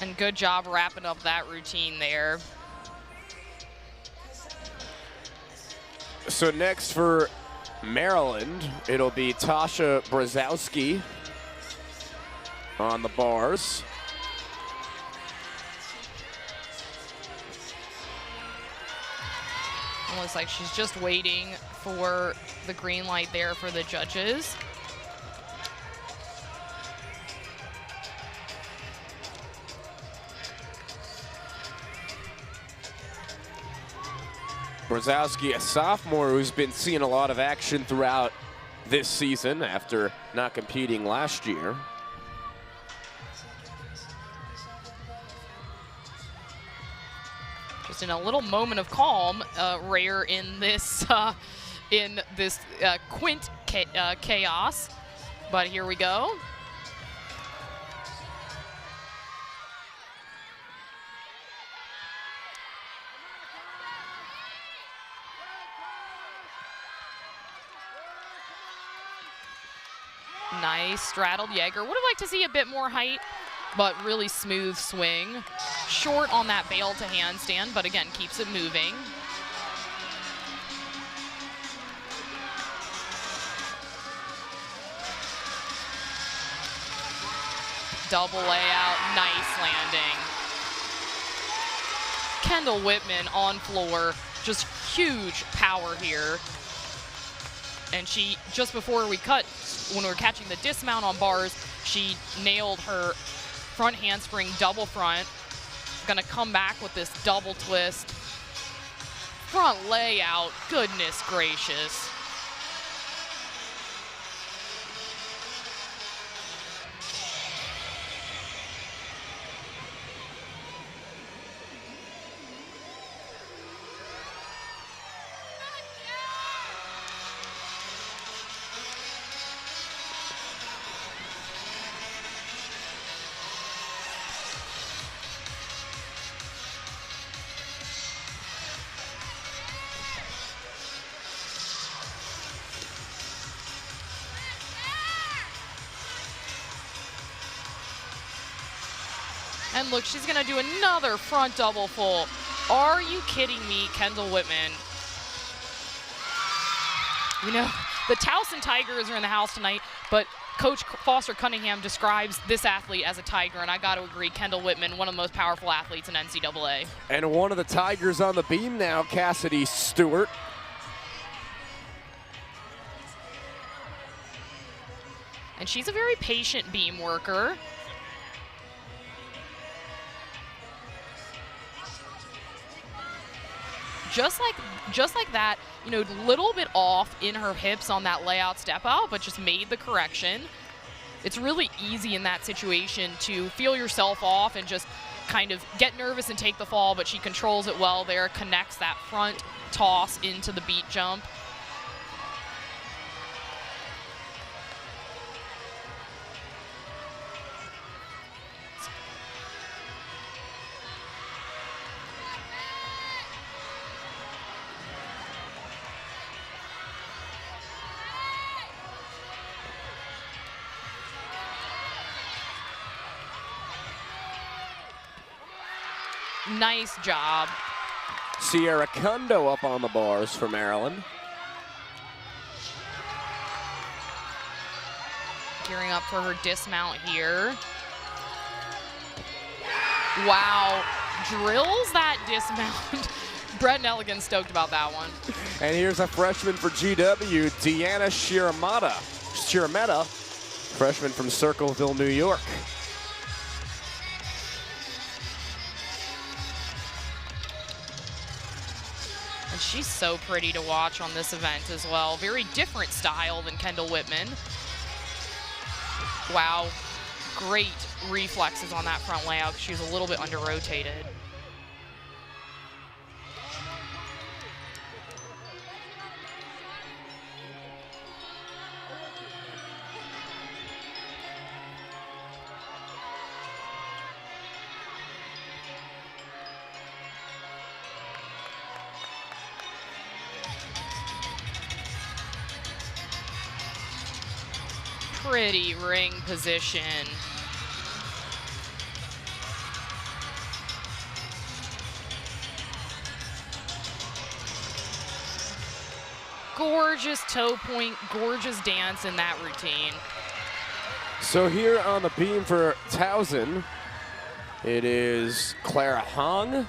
And good job wrapping up that routine there. So next for Maryland, it'll be Tasha Brzezowski on the bars. Looks like she's just waiting for the green light there for the judges. Brzezowski, a sophomore who's been seeing a lot of action throughout this season after not competing last year. Just in a little moment of calm, rare in this quint chaos. But here we go. Nice straddled Jaeger. Would have liked to see a bit more height, but really smooth swing. Short on that bail to handstand, but again, keeps it moving. Double layout, nice landing. Kendall Whitman on floor, just huge power here. And she, just before we cut, when we were catching the dismount on bars, she nailed her front handspring double front. Gonna come back with this double twist. Front layout, goodness gracious. And look, she's gonna do another front double full. Are you kidding me, Kendall Whitman? You know, the Towson Tigers are in the house tonight, but Coach Foster Cunningham describes this athlete as a tiger, and I gotta agree, Kendall Whitman, one of the most powerful athletes in NCAA. And one of the Tigers on the beam now, Cassidy Stewart. And she's a very patient beam worker. Just like that, you know, little bit off in her hips on that layout step out, but just made the correction. It's really easy in that situation to feel yourself off and just kind of get nervous and take the fall, but she controls it well there, connects that front toss into the beat jump. Nice job. Sierra Kundo up on the bars for Maryland. Gearing up for her dismount here. Wow, drills that dismount. Brett Nelligan stoked about that one. And here's a freshman for GW, Deanna Shirameta, freshman from Circleville, New York. And she's so pretty to watch on this event as well. Very different style than Kendall Whitman. Wow, great reflexes on that front layout. She was a little bit under-rotated. Pretty ring position. Gorgeous toe point, gorgeous dance in that routine. So here on the beam for Towson, it is Clara Hong.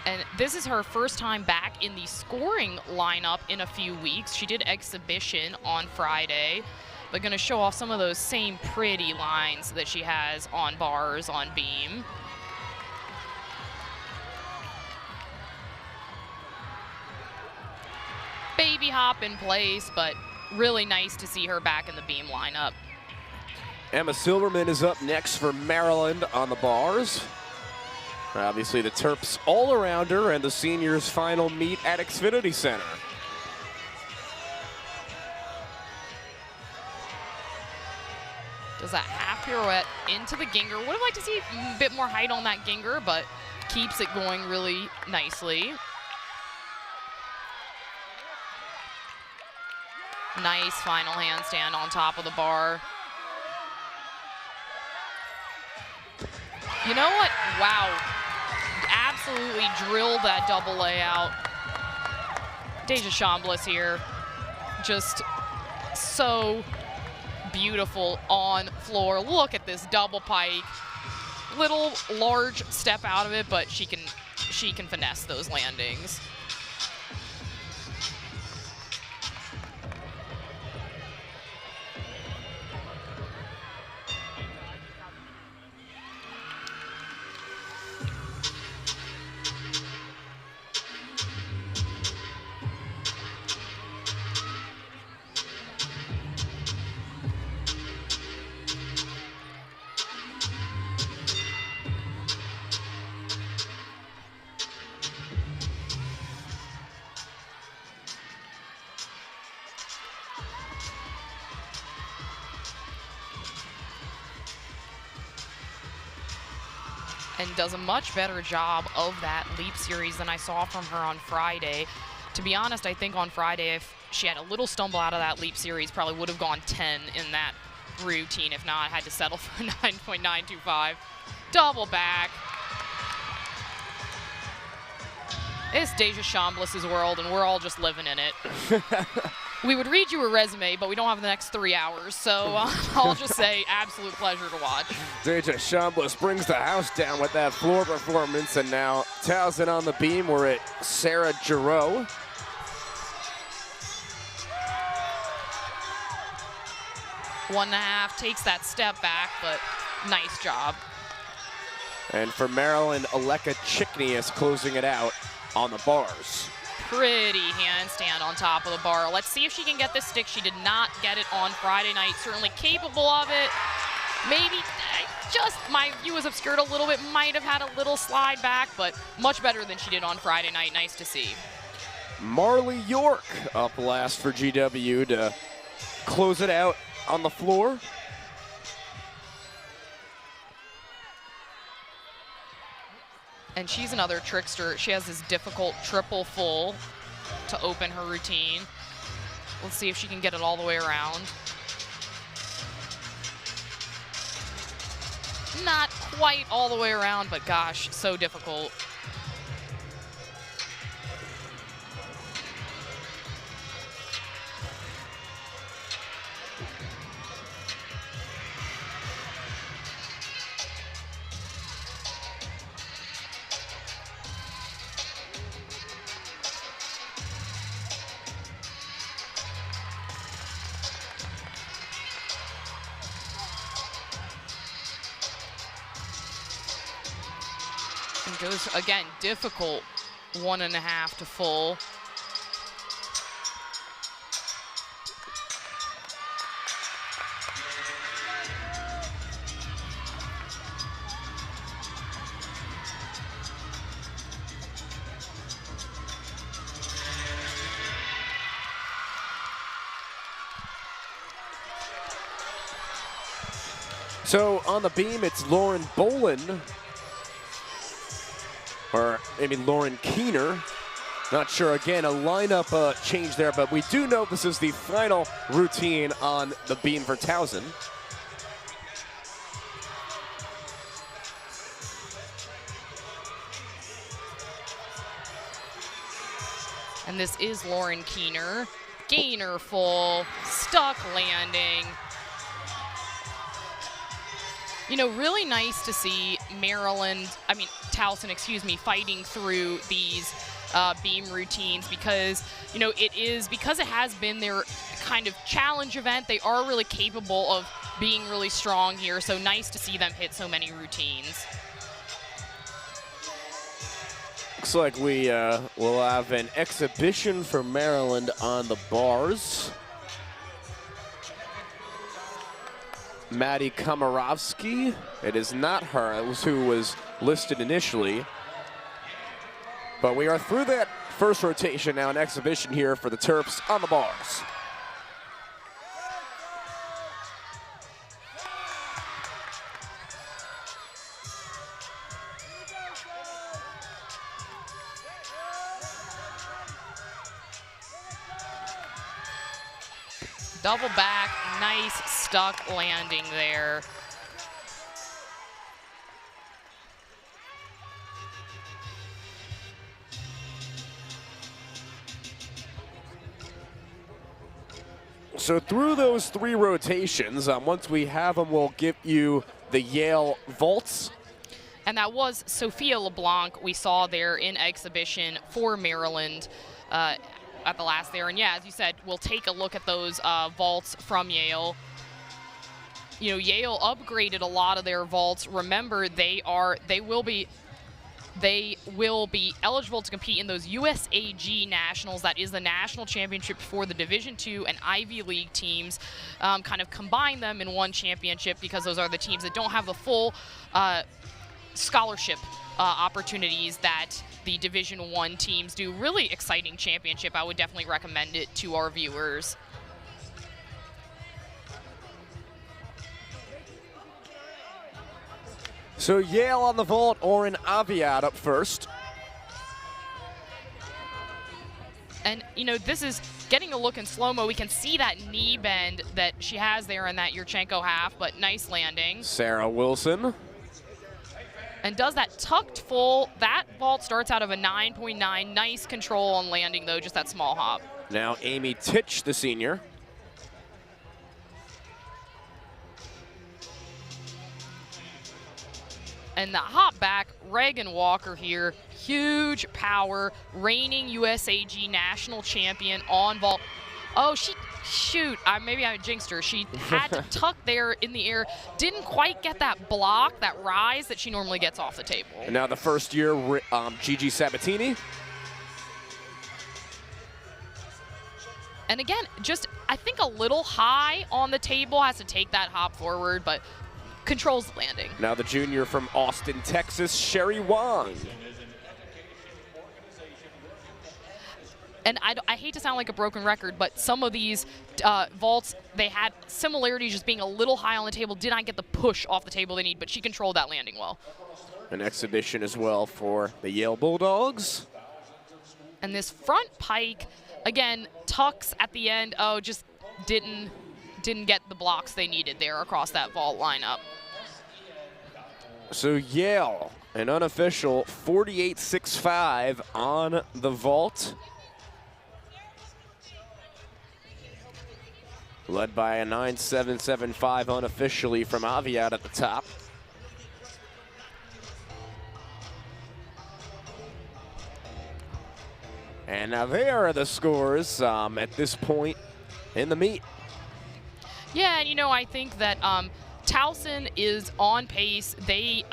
And this is her first time back in the scoring lineup in a few weeks. She did exhibition on Friday, but gonna show off some of those same pretty lines that she has on bars, on beam. baby hop in place, but really nice to see her back in the beam lineup. Emma Silverman is up next for Maryland on the bars. Obviously the Terps all around her, and the seniors' final meet at Xfinity Center. Does that half pirouette into the Ginger. Would have liked to see a bit more height on that Ginger, but keeps it going really nicely. Nice final handstand on top of the bar. You know what? Wow. Absolutely drilled that double layout. Deja Chambliss here. Just so beautiful on floor. Look at this double pike. Little large step out of it, but she can finesse those landings. And does a much better job of that leap series than I saw from her on Friday. To be honest, I think on Friday, if she had a little stumble out of that leap series, probably would have gone 10 in that routine. If not, had to settle for 9.925. Double back. It's Deja Chambliss's world, and we're all just living in it. We would read you a resume, but we don't have the next 3 hours, so I'll just say absolute pleasure to watch. Deja Chambliss brings the house down with that floor performance, and now Towson on the beam. We're at Sarah Giroux. One and a half, takes that step back, but nice job. And for Maryland, Aleka Chickney is closing it out on the bars. Pretty handstand on top of the bar. Let's see if she can get this stick. She did not get it on Friday night. Certainly capable of it. Maybe just my view was obscured a little bit. Might have had a little slide back, but much better than she did on Friday night. Nice to see. Marley York up last for GW to close it out on the floor. And she's another trickster. She has this difficult triple full to open her routine. Let's see if she can get it all the way around. Not quite all the way around, but gosh, so difficult. And goes, again, difficult 1.5 to full. So on the beam, it's Lauren Bolin, or maybe Lauren Keener. Not sure, again, a lineup change there, but we do know this is the final routine on the beam for Towson. And this is Lauren Keener. Gainer full, stuck landing. You know, really nice to see Towson, excuse me, fighting through these beam routines because, you know, because it has been their kind of challenge event, they are really capable of being really strong here. So nice to see them hit so many routines. Looks like we will have an exhibition for Maryland on the bars. Maddie Komarovsky. It is not her. It was who was listed initially. But we are through that first rotation now, an exhibition here for the Terps on the bars. Double back, nice stuck landing there. So through those 3 rotations, once we have them, we'll give you the Yale vaults. And that was Sophia LeBlanc we saw there in exhibition for Maryland at the last there. And yeah, as you said, we'll take a look at those vaults from Yale. You know, Yale upgraded a lot of their vaults. Remember, they will be eligible to compete in those USAG Nationals. That is the national championship for the Division II and Ivy League teams. Kind of combine them in one championship because those are the teams that don't have the full scholarship opportunities that the Division I teams do. Really exciting championship. I would definitely recommend it to our viewers. So Yale on the vault, Oren Aviad up first. And, you know, this is getting a look in slow-mo. We can see that knee bend that she has there in that Yurchenko half, but nice landing. Sarah Wilson. And does that tucked full. That vault starts out of a 9.9. Nice control on landing, though, just that small hop. Now Amy Titch, the senior. And the hop back, Reagan Walker here, huge power, reigning USAG national champion on vault. Oh, maybe I jinxed her. She had to tuck there in the air, didn't quite get that block, that rise that she normally gets off the table. And now the first year, Gigi Sabatini. And again, just I think a little high on the table, has to take that hop forward, but controls the landing. Now the junior from Austin, Texas, Sherry Wong. And I hate to sound like a broken record, but some of these vaults, they had similarities just being a little high on the table, did not get the push off the table they need, but she controlled that landing well. An exhibition as well for the Yale Bulldogs. And this front pike, again, tucks at the end. Oh, just didn't get the blocks they needed there across that vault lineup. So Yale, an unofficial 48.65 on the vault. Led by a 9.775 unofficially from Aviad at the top. And now there are the scores at this point in the meet. Yeah, and you know, I think that Towson is on pace. They,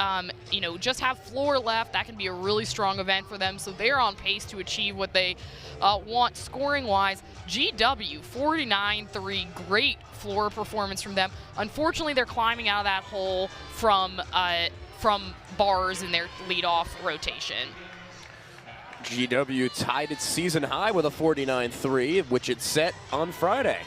you know, just have floor left. That can be a really strong event for them. So they're on pace to achieve what they want scoring-wise. GW, 49-3, great floor performance from them. Unfortunately, they're climbing out of that hole from bars in their leadoff rotation. GW tied its season high with a 49-3, which it set on Friday.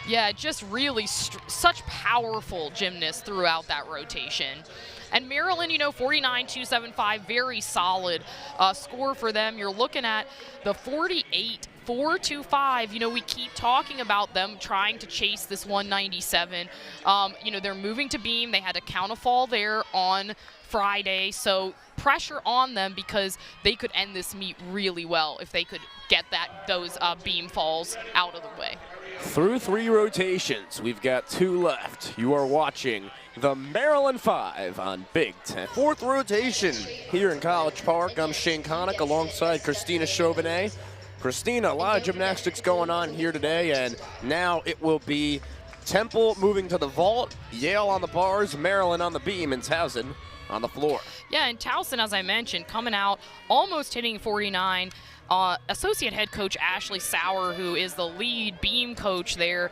Yeah, just really such powerful gymnasts throughout that rotation. And Maryland, you know, 49.275, very solid score for them. You're looking at the 48.425. You know, we keep talking about them trying to chase this 197. You know, they're moving to beam. They had a count a fall there on Friday, so pressure on them because they could end this meet really well if they could get those beam falls out of the way. Through 3 rotations, we've got 2 left. You are watching the Maryland 5 on Big Ten. 4th rotation here in College Park. I'm Shane Connick alongside Christina Chauvenet. Christina, a lot of gymnastics going on here today, and now it will be Temple moving to the vault, Yale on the bars, Maryland on the beam, and Towson on the floor. Yeah, and Towson, as I mentioned, coming out almost hitting 49. Associate head coach Ashley Sauer, who is the lead beam coach there,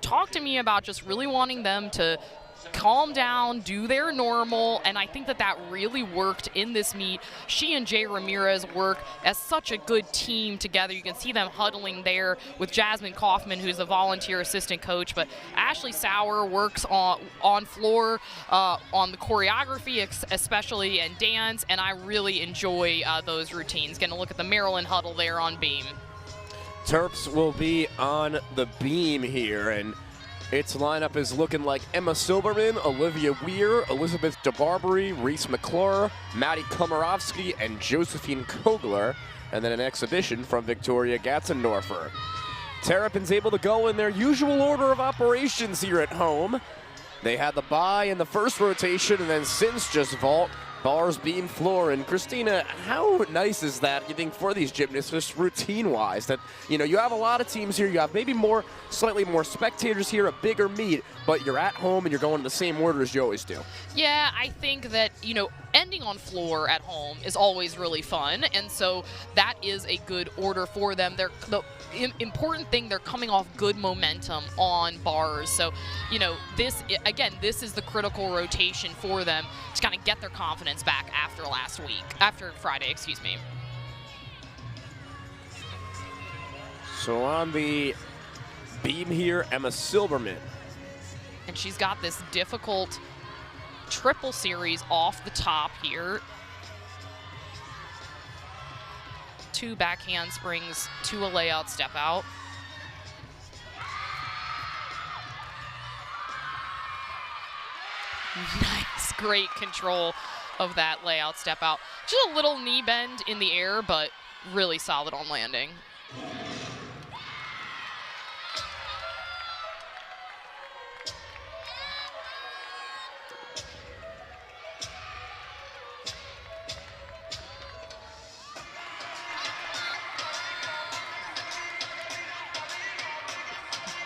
talked to me about just really wanting them to calm down, do their normal, and I think that really worked in this meet. She and Jay Ramirez work as such a good team together. You can see them huddling there with Jasmine Kaufman, who's a volunteer assistant coach, but Ashley Sauer works on floor, on the choreography especially, and dance, and I really enjoy those routines. Getting a look at the Maryland huddle there on beam. Terps will be on the beam here, and its lineup is looking like Emma Silberman, Olivia Weir, Elizabeth DeBarbery, Reese McClure, Maddie Komarovsky, and Josephine Kogler, and then an exhibition from Victoria Gatzendorfer. Terrapins able to go in their usual order of operations here at home. They had the bye in the first rotation, and then since just vault, bars, beam, floor. And Christina, how nice is that, you think, for these gymnasts, just routine-wise, that, you have a lot of teams here, you have maybe slightly more spectators here, a bigger meet, but you're at home and you're going in the same order as you always do. Yeah, I think that, ending on floor at home is always really fun, and so that is a good order for them. The important thing, they're coming off good momentum on bars, so this is the critical rotation for them to kind of get their confidence back after Friday, excuse me. So on the beam here, Emma Silberman. And she's got this difficult triple series off the top here. 2 back handsprings to a layout step out. Nice, great control of that layout step out. Just a little knee bend in the air, but really solid on landing.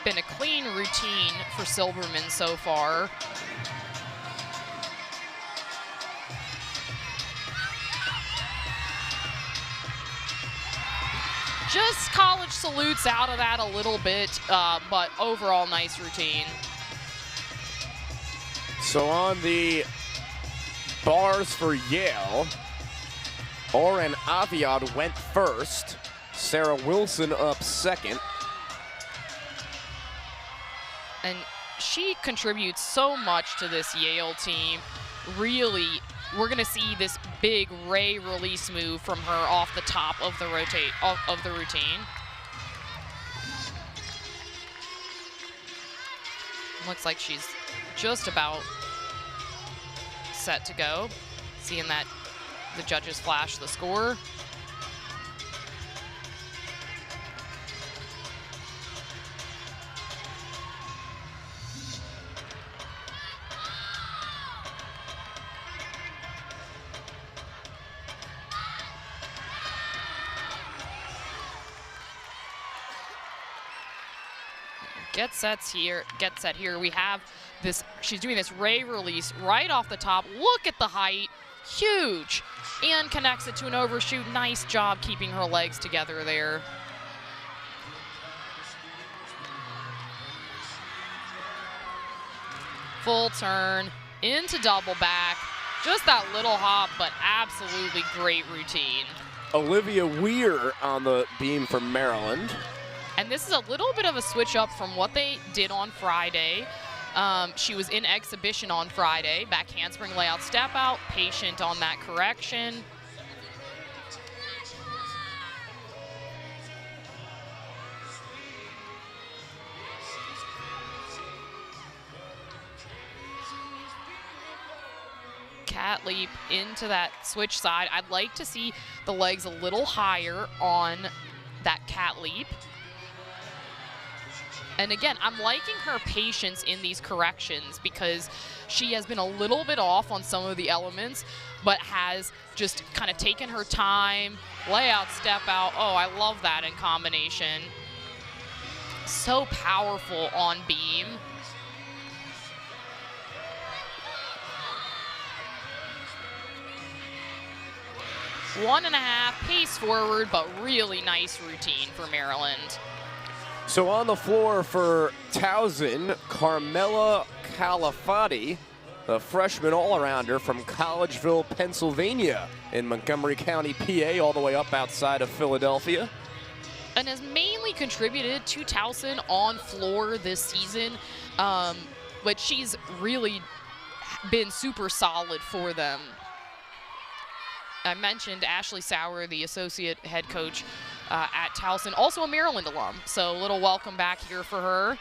Been a clean routine for Silberman so far. Just college salutes out of that a little bit, but overall nice routine. So on the bars for Yale, Oren Aviad went first. Sarah Wilson up second. And she contributes so much to this Yale team. Really, we're going to see this big ray release move from her off the top of the routine. Looks like she's just about set to go. Seeing that the judges flash the score. Get set here. We have this, she's doing this ray release right off the top. Look at the height, huge. And connects it to an overshoot. Nice job keeping her legs together there. Full turn, into double back. Just that little hop, but absolutely great routine. Olivia Weir on the beam for Maryland. And this is a little bit of a switch up from what they did on Friday. She was in exhibition on Friday. Back handspring layout step out, patient on that correction. Cat leap into that switch side. I'd like to see the legs a little higher on that cat leap. And again, I'm liking her patience in these corrections because she has been a little bit off on some of the elements, but has just kind of taken her time. Layout step out. Oh, I love that in combination. So powerful on beam. 1.5 pace forward, but really nice routine for Maryland. So on the floor for Towson, Carmela Calafati, the freshman all-arounder from Collegeville, Pennsylvania in Montgomery County, PA, all the way up outside of Philadelphia. And has mainly contributed to Towson on floor this season, but she's really been super solid for them. I mentioned Ashley Sauer, the associate head coach at Towson, also a Maryland alum, so a little welcome back here for her.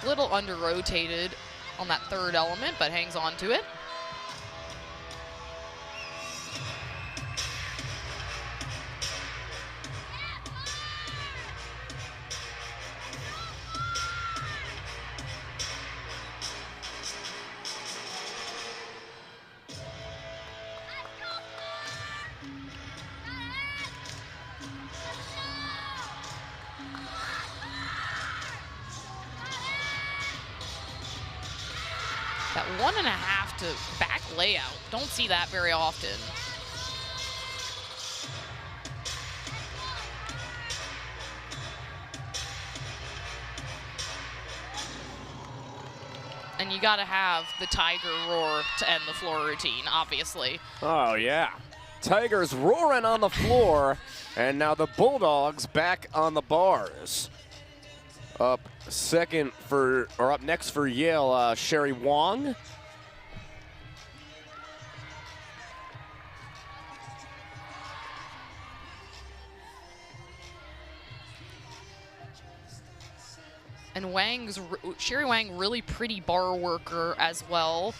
Little under-rotated on that third element, but hangs on to it. That 1.5 to back layout. Don't see that very often. And you gotta have the Tiger roar to end the floor routine, obviously. Oh, yeah. Tigers roaring on the floor, and now the Bulldogs back on the bars. Up next for Yale, Sherry Wong. And Sherry Wang, really pretty bar worker as well,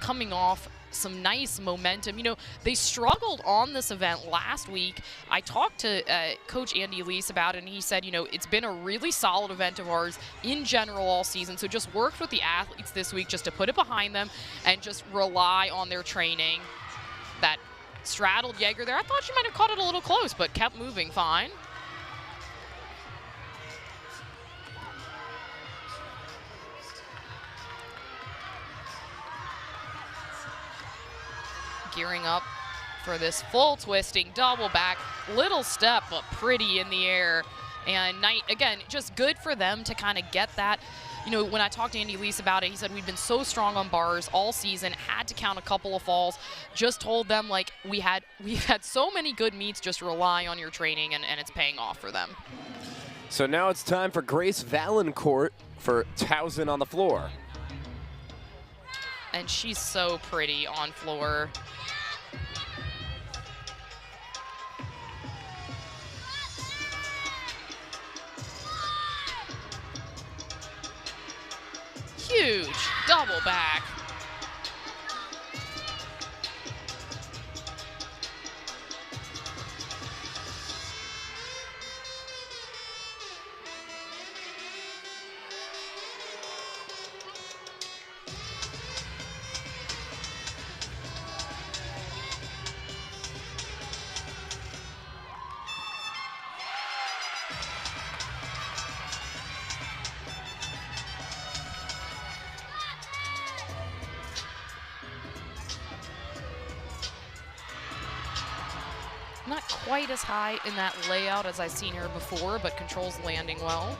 coming off some nice momentum. You know, they struggled on this event last week. I talked to Coach Andy Lease about it, and he said, you know, it's been a really solid event of ours in general all season, so just worked with the athletes this week just to put it behind them and just rely on their training. That straddled Yeager there. I thought she might have caught it a little close, but kept moving fine. Gearing up for this full twisting double back, little step but pretty in the air, and again just good for them to kind of get that. You know, when I talked to Andy Lease about it, he said we've been so strong on bars all season, had to count a couple of falls, just told them like we've had so many good meets, just rely on your training, and it's paying off for them. So now it's time for Grace Valancourt for Towson on the floor. And she's so pretty on floor. Huge double back. Not quite as high in that layout as I've seen her before, but controls landing well.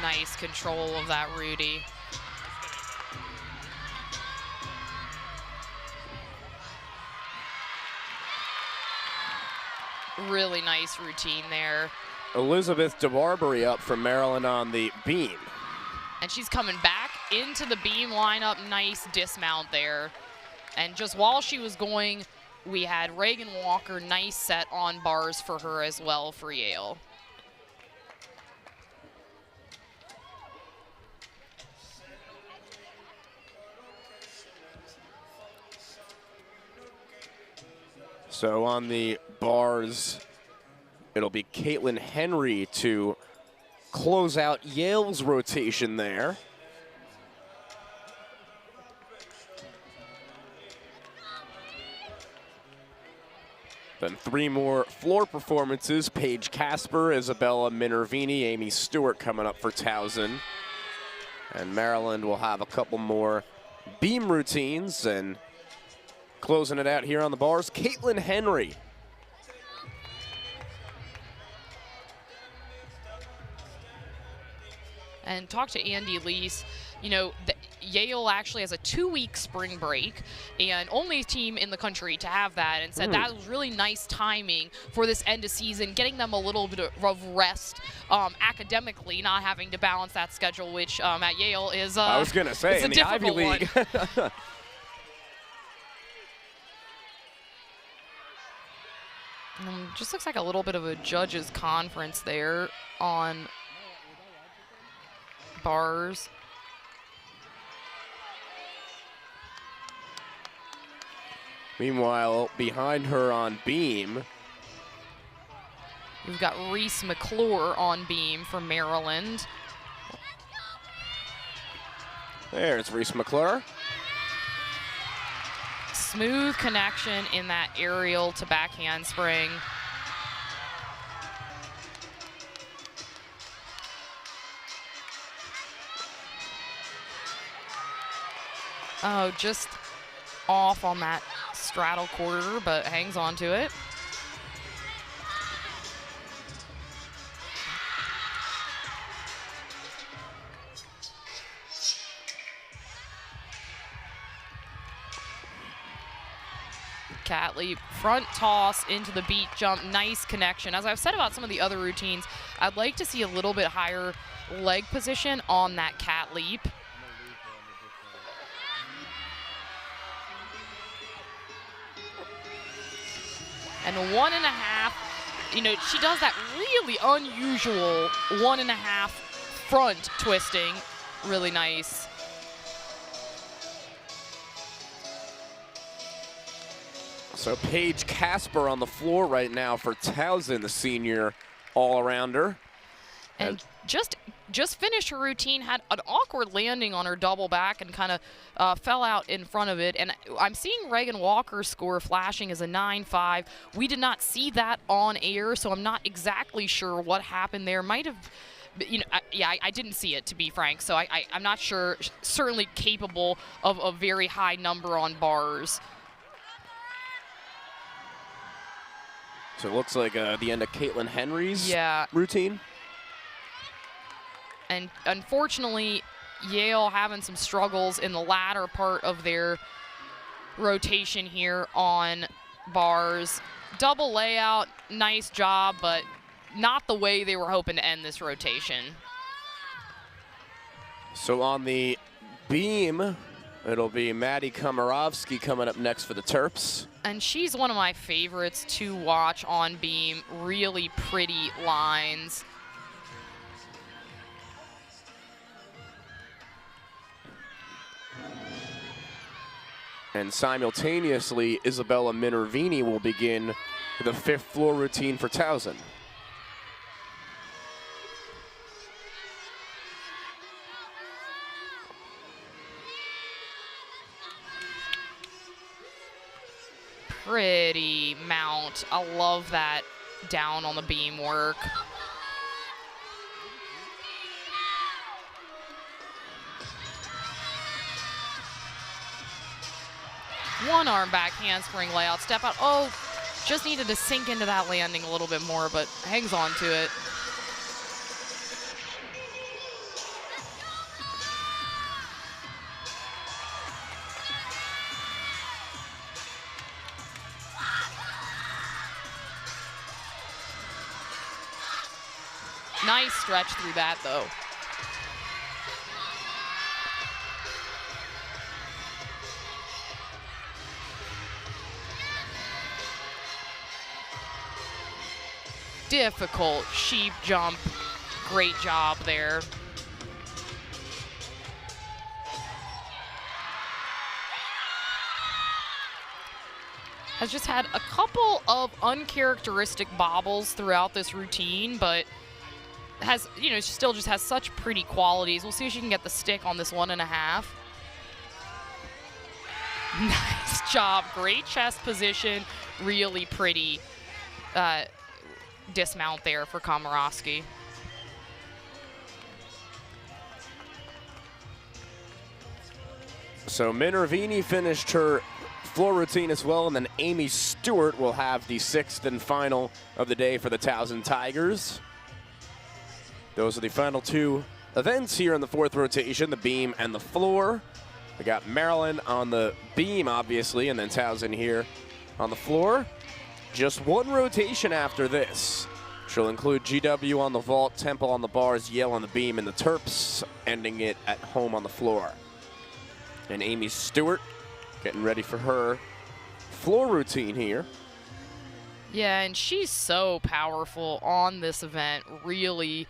Nice control of that Rudy. Really nice routine there. Elizabeth DeBarbery up for Maryland on the beam. And she's coming back into the beam lineup. Nice dismount there. And just while she was going, we had Reagan Walker, nice set on bars for her as well for Yale. So on the bars, it'll be Caitlin Henry to close out Yale's rotation there. Then 3 more floor performances. Paige Casper, Isabella Minervini, Amy Stewart coming up for Towson. And Maryland will have a couple more beam routines. And closing it out here on the bars, Caitlin Henry. And talk to Andy Lease. You know, Yale actually has a 2-week spring break, and only team in the country to have that, and said that was really nice timing for this end of season, getting them a little bit of rest academically, not having to balance that schedule, which at Yale is I was going to say, in the Ivy League. Just looks like a little bit of a judges conference there on bars. Meanwhile, behind her on beam, we've got Reese McClure on beam for Maryland. There's Reese McClure. Smooth connection in that aerial to back handspring. Oh, just off on that straddle quarter, but hangs on to it. Cat leap, front toss into the beat jump, nice connection. As I've said about some of the other routines, I'd like to see a little bit higher leg position on that cat leap. And 1.5, you know, she does that really unusual 1.5 front twisting, really nice. So Paige Casper on the floor right now for Towson, the senior all-arounder. And just finished her routine, had an awkward landing on her double back and kind of fell out in front of it. And I'm seeing Reagan Walker's score flashing as a 9.5. We did not see that on air, so I'm not exactly sure what happened there. Might have, you know, I didn't see it, to be frank, so I'm not sure. Certainly capable of a very high number on bars. So it looks like the end of Caitlin Henry's routine. And unfortunately, Yale having some struggles in the latter part of their rotation here on bars. Double layout, nice job, but not the way they were hoping to end this rotation. So on the beam, it'll be Maddie Komarovsky coming up next for the Terps. And she's one of my favorites to watch on beam. Really pretty lines. And simultaneously, Isabella Minervini will begin the 5th floor routine for Towson. Pretty mount. I love that down on the beam work. One arm back handspring layout, step out. Oh, just needed to sink into that landing a little bit more, but hangs on to it. Nice stretch through that, though. Difficult sheep jump. Great job there. has just had a couple of uncharacteristic bobbles throughout this routine, but has, you know, she still just has such pretty qualities. We'll see if she can get the stick on this 1.5. Nice job. Great chest position. Really pretty dismount there for Komorowski. So Minervini finished her floor routine as well, and then Amy Stewart will have the 6th and final of the day for the Towson Tigers. Those are the final 2 events here in the 4th rotation, the beam and the floor. We got Maryland on the beam, obviously, and then Towson here on the floor. Just 1 rotation after this. She'll include GW on the vault, Temple on the bars, Yale on the beam, and the Terps ending it at home on the floor. And Amy Stewart getting ready for her floor routine here. Yeah, and she's so powerful on this event. Really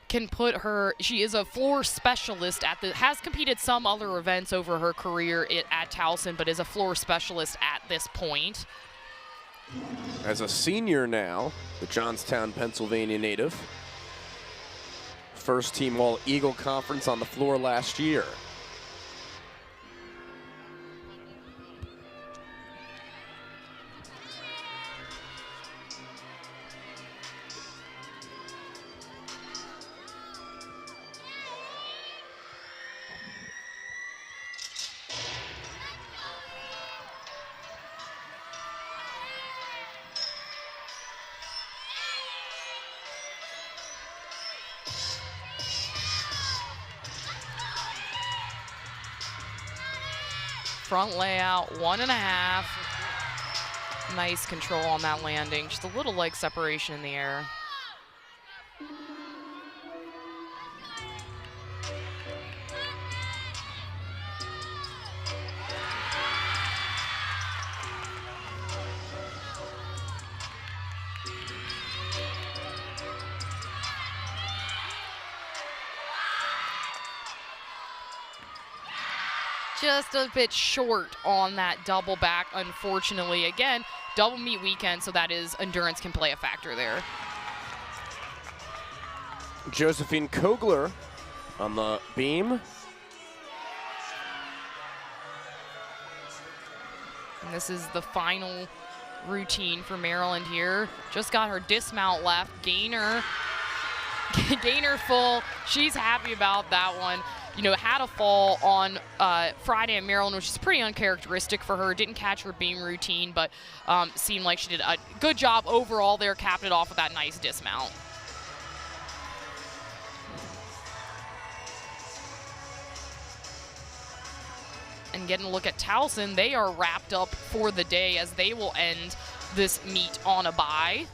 can put her, she is a floor specialist has competed some other events over her career at Towson, but is a floor specialist at this point. As a senior now, the Johnstown, Pennsylvania native. First team All-Eagle Conference on the floor last year. Front layout, 1.5. Nice control on that landing. Just a little leg separation in the air. Just a bit short on that double back, unfortunately. Again, double meet weekend, so that is endurance can play a factor there. Josephine Kogler on the beam. And this is the final routine for Maryland here. Just got her dismount left. Gainer full. She's happy about that one. You know, had a fall on Friday at Maryland, which is pretty uncharacteristic for her. Didn't catch her beam routine, but seemed like she did a good job overall there, capped it off with that nice dismount. And getting a look at Towson, they are wrapped up for the day as they will end this meet on a bye.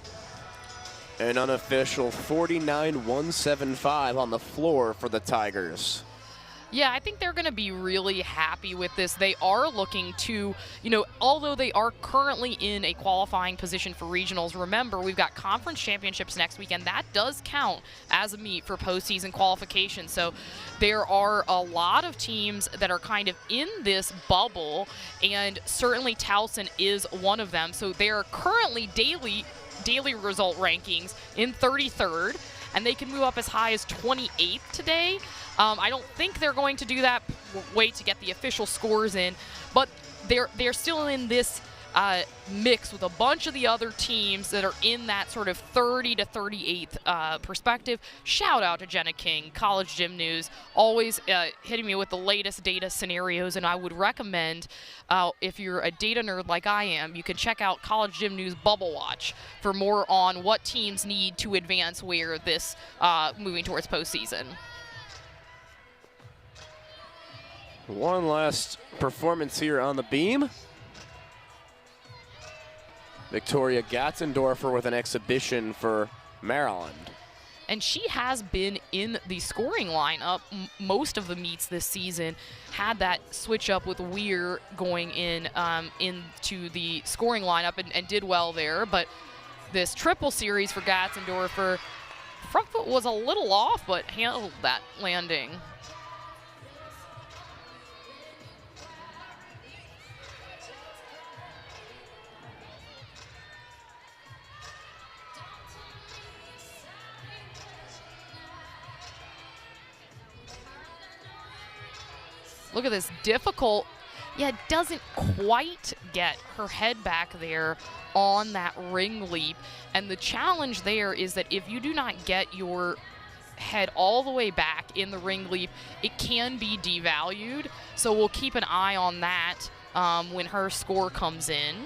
An unofficial 49-175 on the floor for the Tigers. Yeah, I think they're going to be really happy with this. They are looking to, you know, although they are currently in a qualifying position for regionals, remember, we've got conference championships next weekend. That does count as a meet for postseason qualification. So there are a lot of teams that are kind of in this bubble, and certainly Towson is one of them. So they are currently daily result rankings in 33rd, and they can move up as high as 28th today. I don't think they're going to do that, wait to get the official scores in, but they're still in this mix with a bunch of the other teams that are in that sort of 30 to 38th perspective. Shout out to Jenna King, College Gym News, always hitting me with the latest data scenarios, and I would recommend, if you're a data nerd like I am, you can check out College Gym News Bubble Watch for more on what teams need to advance where this moving towards postseason. One last performance here on the beam. Victoria Gatzendorfer with an exhibition for Maryland. And she has been in the scoring lineup most of the meets this season. Had that switch up with Weir going in into the scoring lineup and did well there. But this triple series for Gatzendorfer, front foot was a little off, but handled that landing. Look at this difficult, yeah, doesn't quite get her head back there on that ring leap. And the challenge there is that if you do not get your head all the way back in the ring leap, it can be devalued. So we'll keep an eye on that when her score comes in.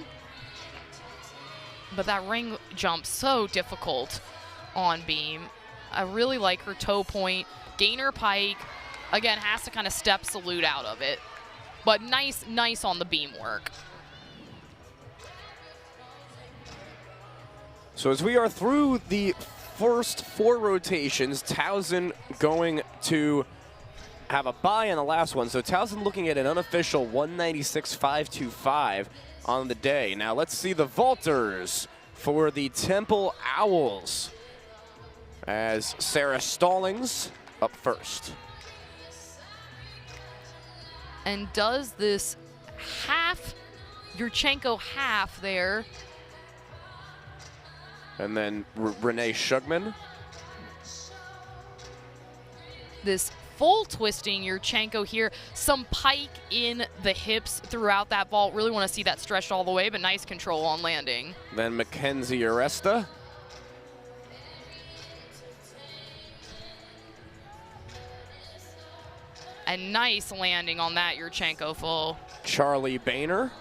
But that ring jump, so difficult on beam. I really like her toe point. Gainer pike, again, has to kind of step salute out of it. But nice on the beam work. So as we are through the first 4 rotations, Towson going to have a bye in the last one. So Towson looking at an unofficial 196.525 on the day. Now let's see the vaulters for the Temple Owls as Sarah Stallings up first. And does this half, Yurchenko half there. And then Renee Shugman. This full twisting Yurchenko here. Some pike in the hips throughout that vault. Really want to see that stretched all the way, but nice control on landing. Then Mackenzie Aresta. A nice landing on that Yurchenko full. Charlie Boehner.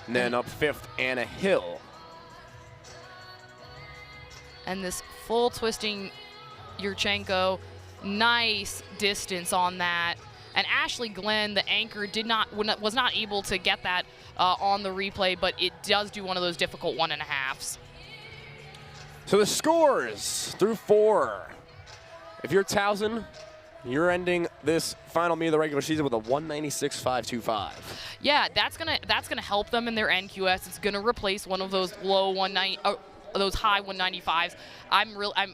And then up 5th, Anna Hill. And this full twisting Yurchenko, nice distance on that. And Ashley Glenn, the anchor, was not able to get that on the replay, but it does do one of those difficult 1.5s. So the scores through 4. If you're Towson, you're ending this final meet of the regular season with a 196.525. Yeah, that's gonna help them in their NQS. It's gonna replace one of those low 190, those high 195s.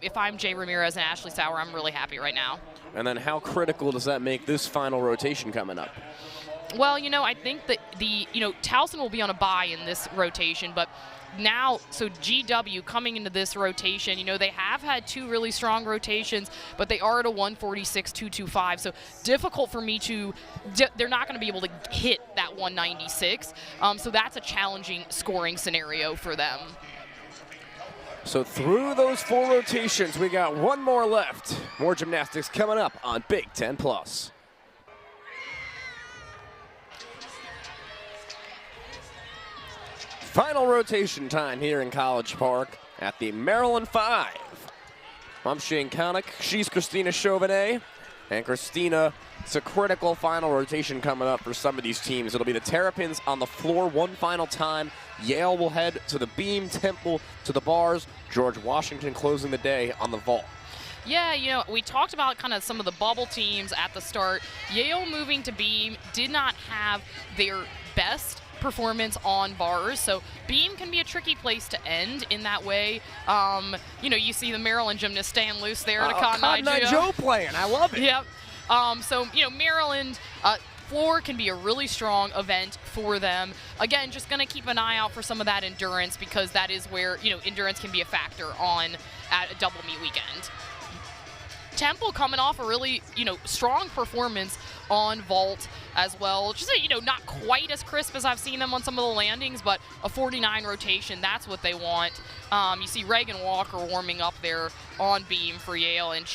If I'm Jay Ramirez and Ashley Sauer, I'm really happy right now. And then how critical does that make this final rotation coming up? Well, I think that Towson will be on a bye in this rotation, but now, so GW coming into this rotation, they have had 2 really strong rotations, but they are at a 146.225, so difficult for me they're not going to be able to hit that 196, so that's a challenging scoring scenario for them. So through those 4 rotations, we got 1 more left. More gymnastics coming up on Big Ten Plus. Final rotation time here in College Park at the Maryland 5. I'm Shane Connick, she's Christina Chauvenet, and Christina, it's a critical final rotation coming up for some of these teams. It'll be the Terrapins on the floor 1 final time. Yale will head to the beam, Temple to the bars, George Washington closing the day on the vault. Yeah, we talked about kind of some of the bubble teams at the start. Yale moving to beam did not have their best performance on bars, so beam can be a tricky place to end in that way. You see the Maryland gymnast staying loose there to Cotton-Eye Joe playing. I love it. Yep. Maryland floor can be a really strong event for them. Again, just going to keep an eye out for some of that endurance, because that is where endurance can be a factor at a double meet weekend. Temple coming off a really, strong performance on vault as well. Just, not quite as crisp as I've seen them on some of the landings, but a 49 rotation, that's what they want. You see Reagan Walker warming up there on beam for Yale, and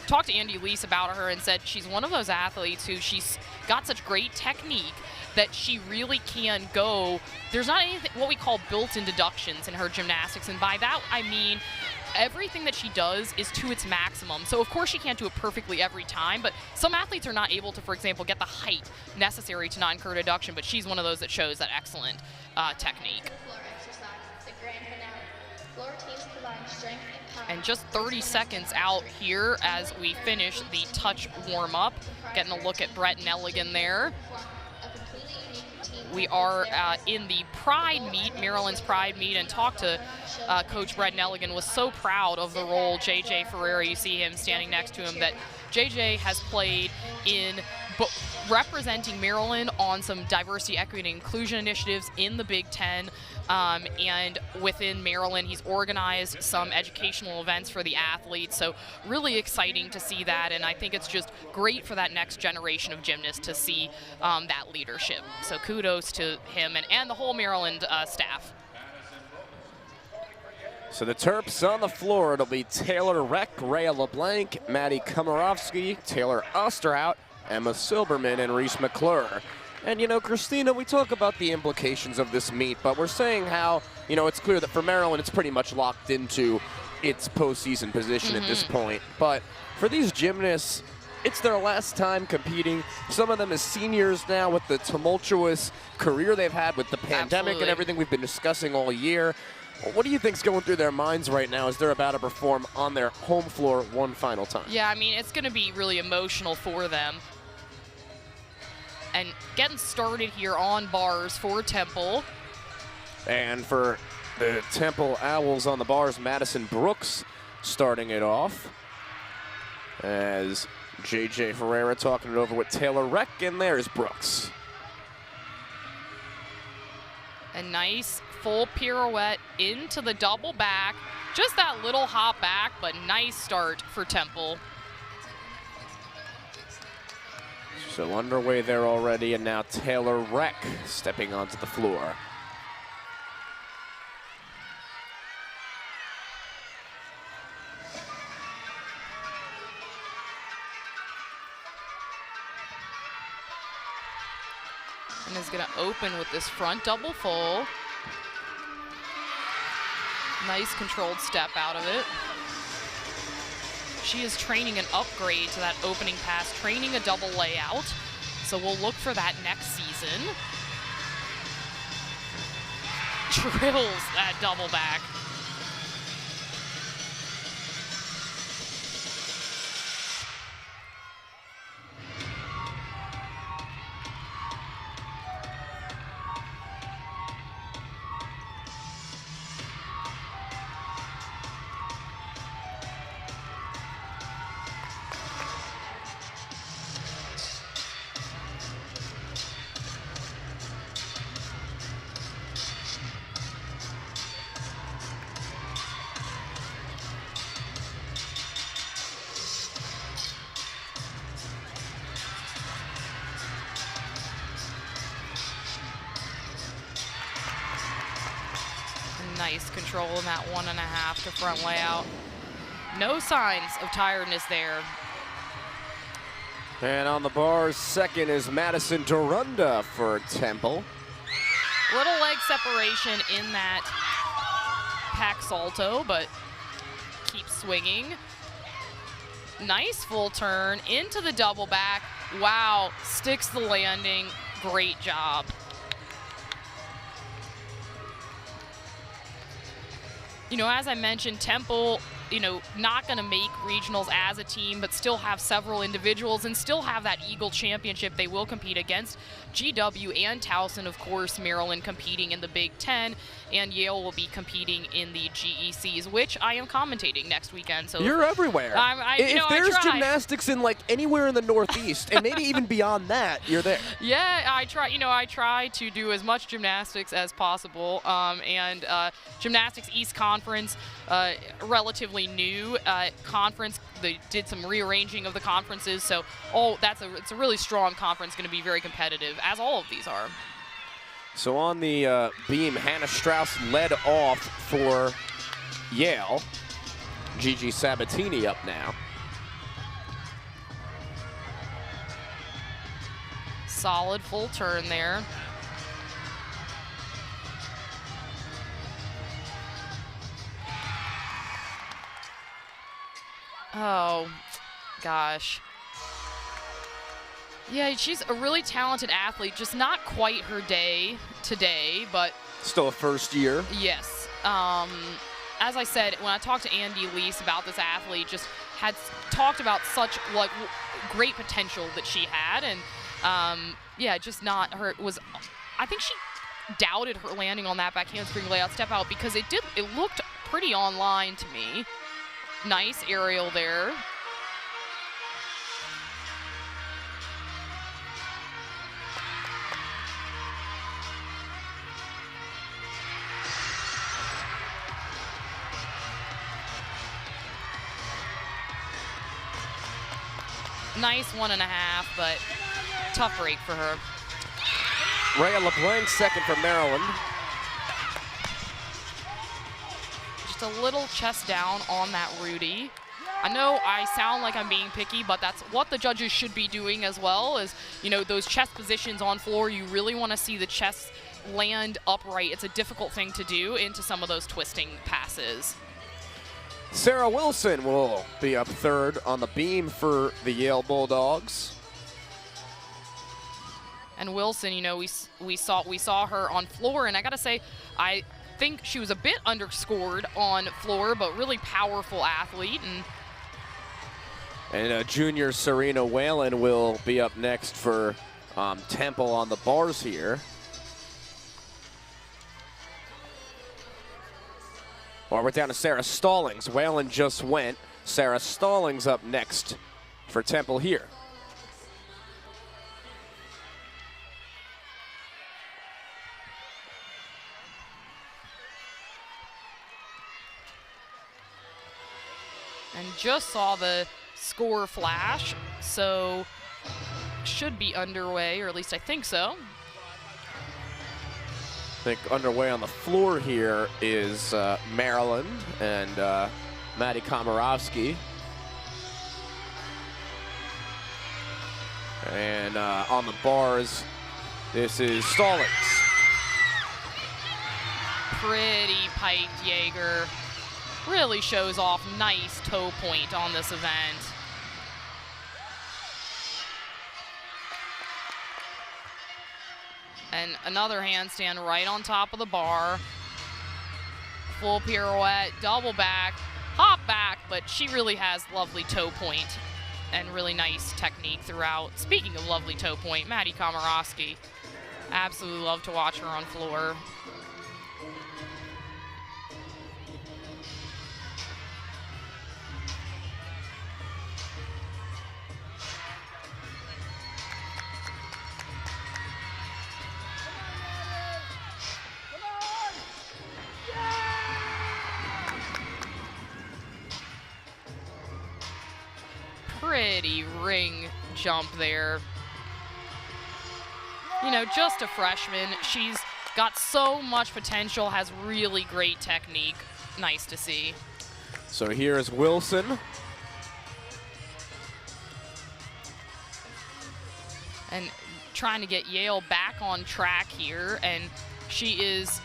talked to Andy Lease about her and said she's one of those athletes who she's got such great technique that she really can go. There's not anything, what we call built-in deductions in her gymnastics, and by that I mean everything that she does is to its maximum. So of course she can't do it perfectly every time, but some athletes are not able to, for example, get the height necessary to not incur deduction, but she's one of those that shows that excellent technique. And just 30 seconds out here as we finish the touch warm-up. Getting a look at Brett Nelligan there. We are in the Pride meet, Maryland's Pride meet, and talked to Coach Brett Nelligan. Was so proud of the role JJ Ferreira, you see him standing next to him, that JJ has played in but representing Maryland on some diversity, equity, and inclusion initiatives in the Big Ten. And within Maryland, he's organized some educational events for the athletes. So really exciting to see that. And I think it's just great for that next generation of gymnasts to see that leadership. So kudos to him and the whole Maryland staff. So the Terps on the floor, it'll be Taylor Reck, Rhea LeBlanc, Maddie Komarovsky, Taylor Osterhout, Emma Silberman, and Reese McClure. And, you know, Christina, we talk about the implications of this meet, but we're saying how, you know, it's clear that for Maryland, it's pretty much locked into its postseason position at this point. But for these gymnasts, it's their last time competing. Some of them as seniors now with the tumultuous career they've had with the pandemic and everything we've been discussing all year. What do you think's going through their minds right now as they're about to perform on their home floor one final time? Yeah, I mean, it's going to be really emotional for them. And getting started here on bars for Temple. And for the Temple Owls on the bars, Madison Brooks starting it off. As J.J. Ferreira talking it over with Taylor Reck, and there's Brooks. A nice full pirouette into the double back. Just that little hop back, but nice start for Temple. So underway there already, and now Taylor Reck stepping onto the floor. And is going to open with this front double full. Nice controlled step out of it. She is training an upgrade to that opening pass, training a double layout. So we'll look for that next season. Drills that double back. Nice control in that 1.5 to front layout. No signs of tiredness there. And on the bars, second is Madison Dorunda for Temple. Little leg separation in that pack salto, but keep swinging. Nice full turn into the double back. Wow, sticks the landing. Great job. You know, as I mentioned, Temple, you know, not going to make regionals as a team, but still have several individuals and still have that Eagle Championship. They will compete against GW and Towson, of course, Maryland competing in the Big Ten, and Yale will be competing in the GECs, which I am commentating next weekend. So you're everywhere. If there's gymnastics in like anywhere in the Northeast, and maybe even beyond that, you're there. Yeah, I try. You know, I try to do as much gymnastics as possible. Gymnastics East Conference, relatively new conference. They did some rearranging of the conferences, so it's a really strong conference, going to be very competitive, as all of these are. So on the beam, Hannah Strauss led off for Yale. Gigi Sabatini up now. Solid full turn there. Oh, gosh. Yeah, she's a really talented athlete, just not quite her day today, but... Still a first year. Yes. As I said, when I talked to Andy Lease about this athlete, just had talked about such like great potential that she had, and yeah, just not her. I think she doubted her landing on that back handspring layout step out because it looked pretty online to me. Nice aerial there. Nice 1.5, but tough break for her. Rhea LeBlanc second for Maryland. Just a little chest down on that Rudy. I know I sound like I'm being picky, but that's what the judges should be doing as well, is, you know, those chest positions on floor, you really want to see the chest land upright. It's a difficult thing to do into some of those twisting passes. Sarah Wilson will be up third on the beam for the Yale Bulldogs. And Wilson, you know, we saw her on floor, and I gotta say, I think she was a bit underscored on floor, but really powerful athlete. And junior Serena Whalen will be up next for Temple on the bars here. Well, we're down to Sarah Stallings. Whalen just went. Sarah Stallings up next for Temple here. And just saw the score flash, so should be underway, or at least I think so. I think underway on the floor here is Maryland and Maddie Komarovsky. And on the bars, this is Stallings. Pretty piked Jaeger. Really shows off nice toe point on this event. And another handstand right on top of the bar. Full pirouette, double back, hop back, but she really has lovely toe point and really nice technique throughout. Speaking of lovely toe point, Maddie Komarovsky. Absolutely love to watch her on floor. Pretty ring jump there. You know, just a freshman. She's got so much potential, has really great technique. Nice to see. So here is Wilson. And trying to get Yale back on track here, and she's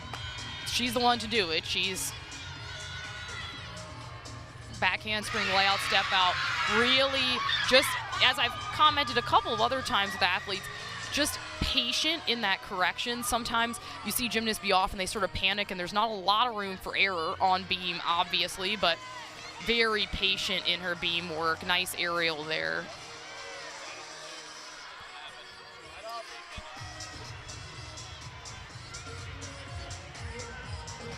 the one to do it. She's back handspring layout, step out. Really, just as I've commented a couple of other times with athletes, just patient in that correction. Sometimes you see gymnasts be off and they sort of panic, and there's not a lot of room for error on beam, obviously, but very patient in her beam work. Nice aerial there.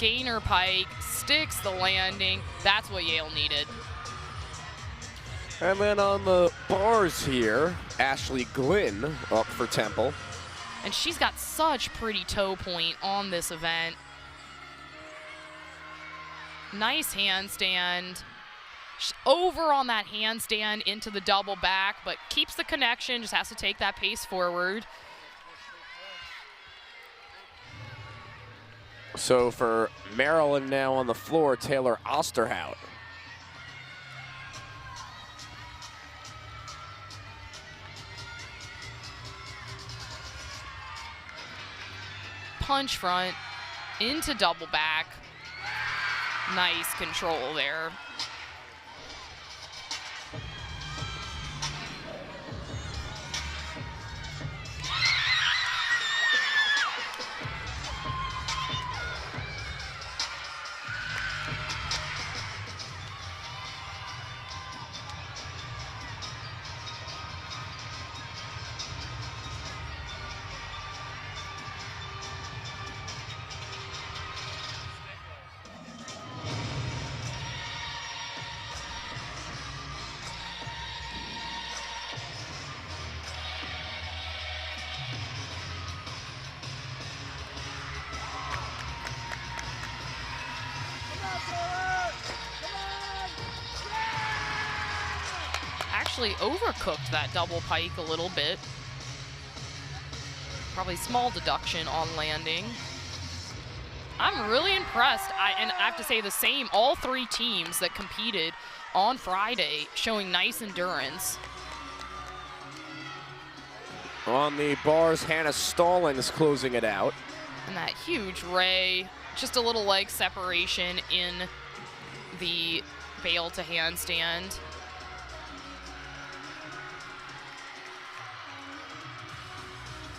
Gainer pike, sticks the landing. That's what Yale needed. And then on the bars here, Ashley Glynn up for Temple. And she's got such pretty toe point on this event. Nice handstand. She's over on that handstand into the double back, but keeps the connection, just has to take that pace forward. So for Maryland now on the floor, Taylor Osterhout. Punch front into double back. Nice control there. actually overcooked that double pike a little bit. Probably small deduction on landing. I'm really impressed. And I have to say the same, all three teams that competed on Friday showing nice endurance. On the bars, Hannah Stallings closing it out. And that huge ray, just a little leg separation in the bail to handstand.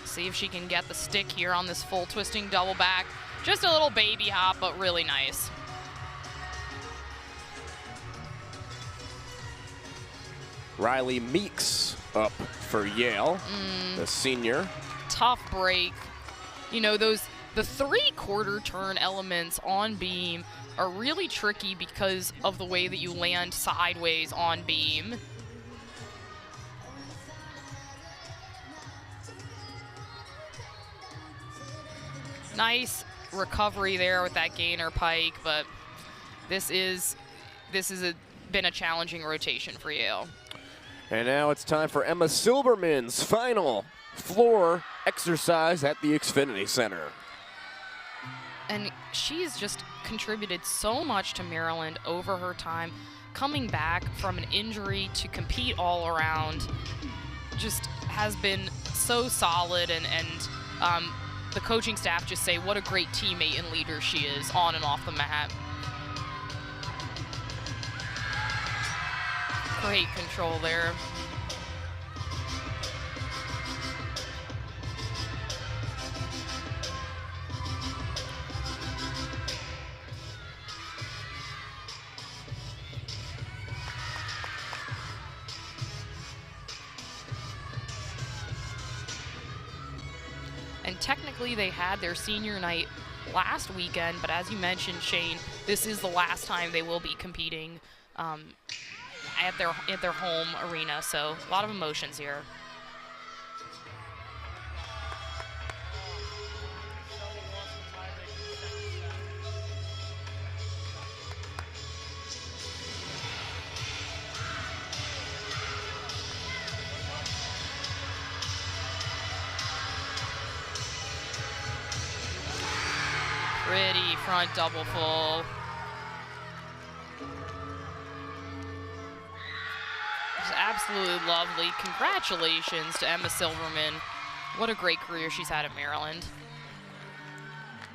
See if she can get the stick here on this full twisting double back. Just a little baby hop, but really nice. Riley Meeks up for Yale, the senior. Tough break. You know, the three-quarter turn elements on beam are really tricky because of the way that you land sideways on beam. Nice recovery there with that gainer pike, but this has been a challenging rotation for Yale. And now it's time for Emma Silberman's final floor exercise at the Xfinity Center. And she's just contributed so much to Maryland over her time, coming back from an injury to compete all around. Just has been so solid, and the coaching staff just say what a great teammate and leader she is on and off the mat. Great control there. And technically they had their senior night last weekend, but as you mentioned, Shane, this is the last time they will be competing at their home arena, so a lot of emotions here. Pretty front double full. Absolutely lovely. Congratulations to Emma Silverman. What a great career she's had at Maryland.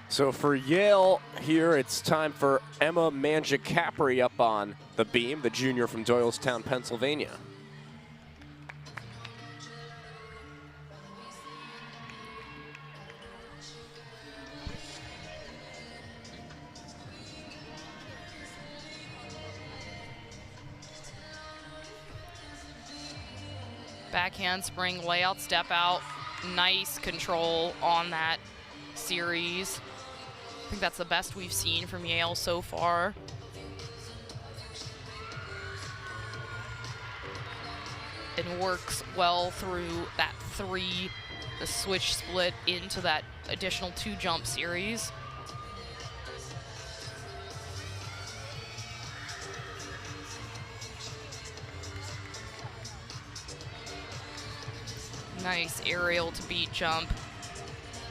So for Yale here, it's time for Emma Mangiacapri up on the beam, the junior from Doylestown, Pennsylvania. Back handspring, layout, step out. Nice control on that series. I think that's the best we've seen from Yale so far. And works well through that three, the switch split into that additional 2 jump series. Nice aerial to beat jump.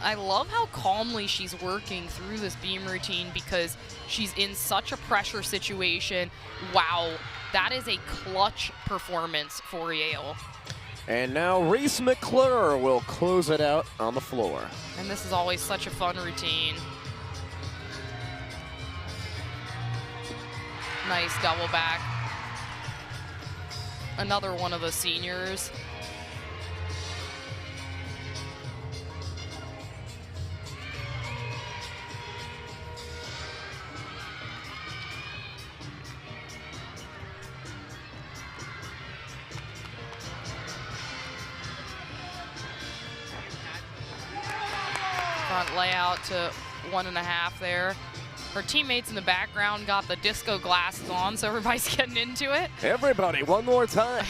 I love how calmly she's working through this beam routine because she's in such a pressure situation. Wow, that is a clutch performance for Yale. And now Reese McClure will close it out on the floor. And this is always such a fun routine. Nice double back. Another one of the seniors. Front layout to 1.5 there. Her teammates in the background got the disco glasses on, so everybody's getting into it. Everybody, one more time.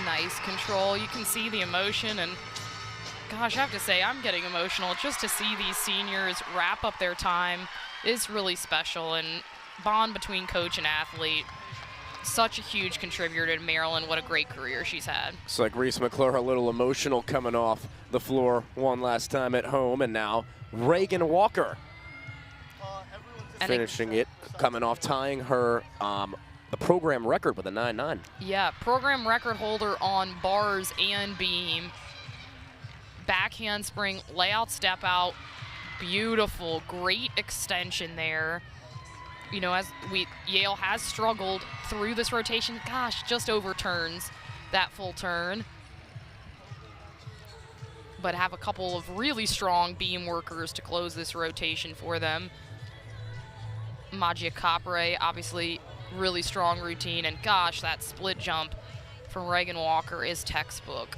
Nice control. You can see the emotion, and gosh, I have to say, I'm getting emotional just to see these seniors wrap up their time. Is really special, and bond between coach and athlete. Such a huge contributor to Maryland. What a great career she's had. Looks like Reese McClure a little emotional coming off the floor one last time at home, and now Reagan Walker finishing it, coming off tying her the program record with a 9-9. Yeah, program record holder on bars and beam. Back handspring, layout, step out. Beautiful, great extension there. You know, Yale has struggled through this rotation. Gosh, just overturns that full turn. But have a couple of really strong beam workers to close this rotation for them. Magia Capre, obviously really strong routine. And gosh, that split jump from Reagan Walker is textbook.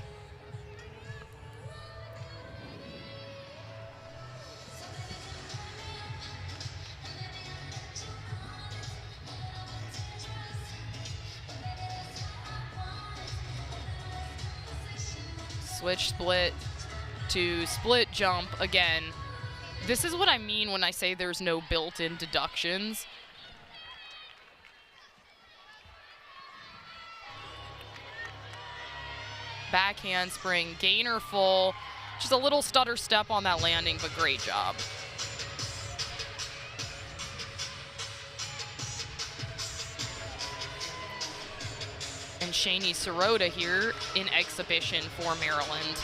Switch split to split jump again. This is what I mean when I say there's no built-in deductions. Back handspring, gainer full. Just a little stutter step on that landing, but great job. And Shani Sirota here in exhibition for Maryland.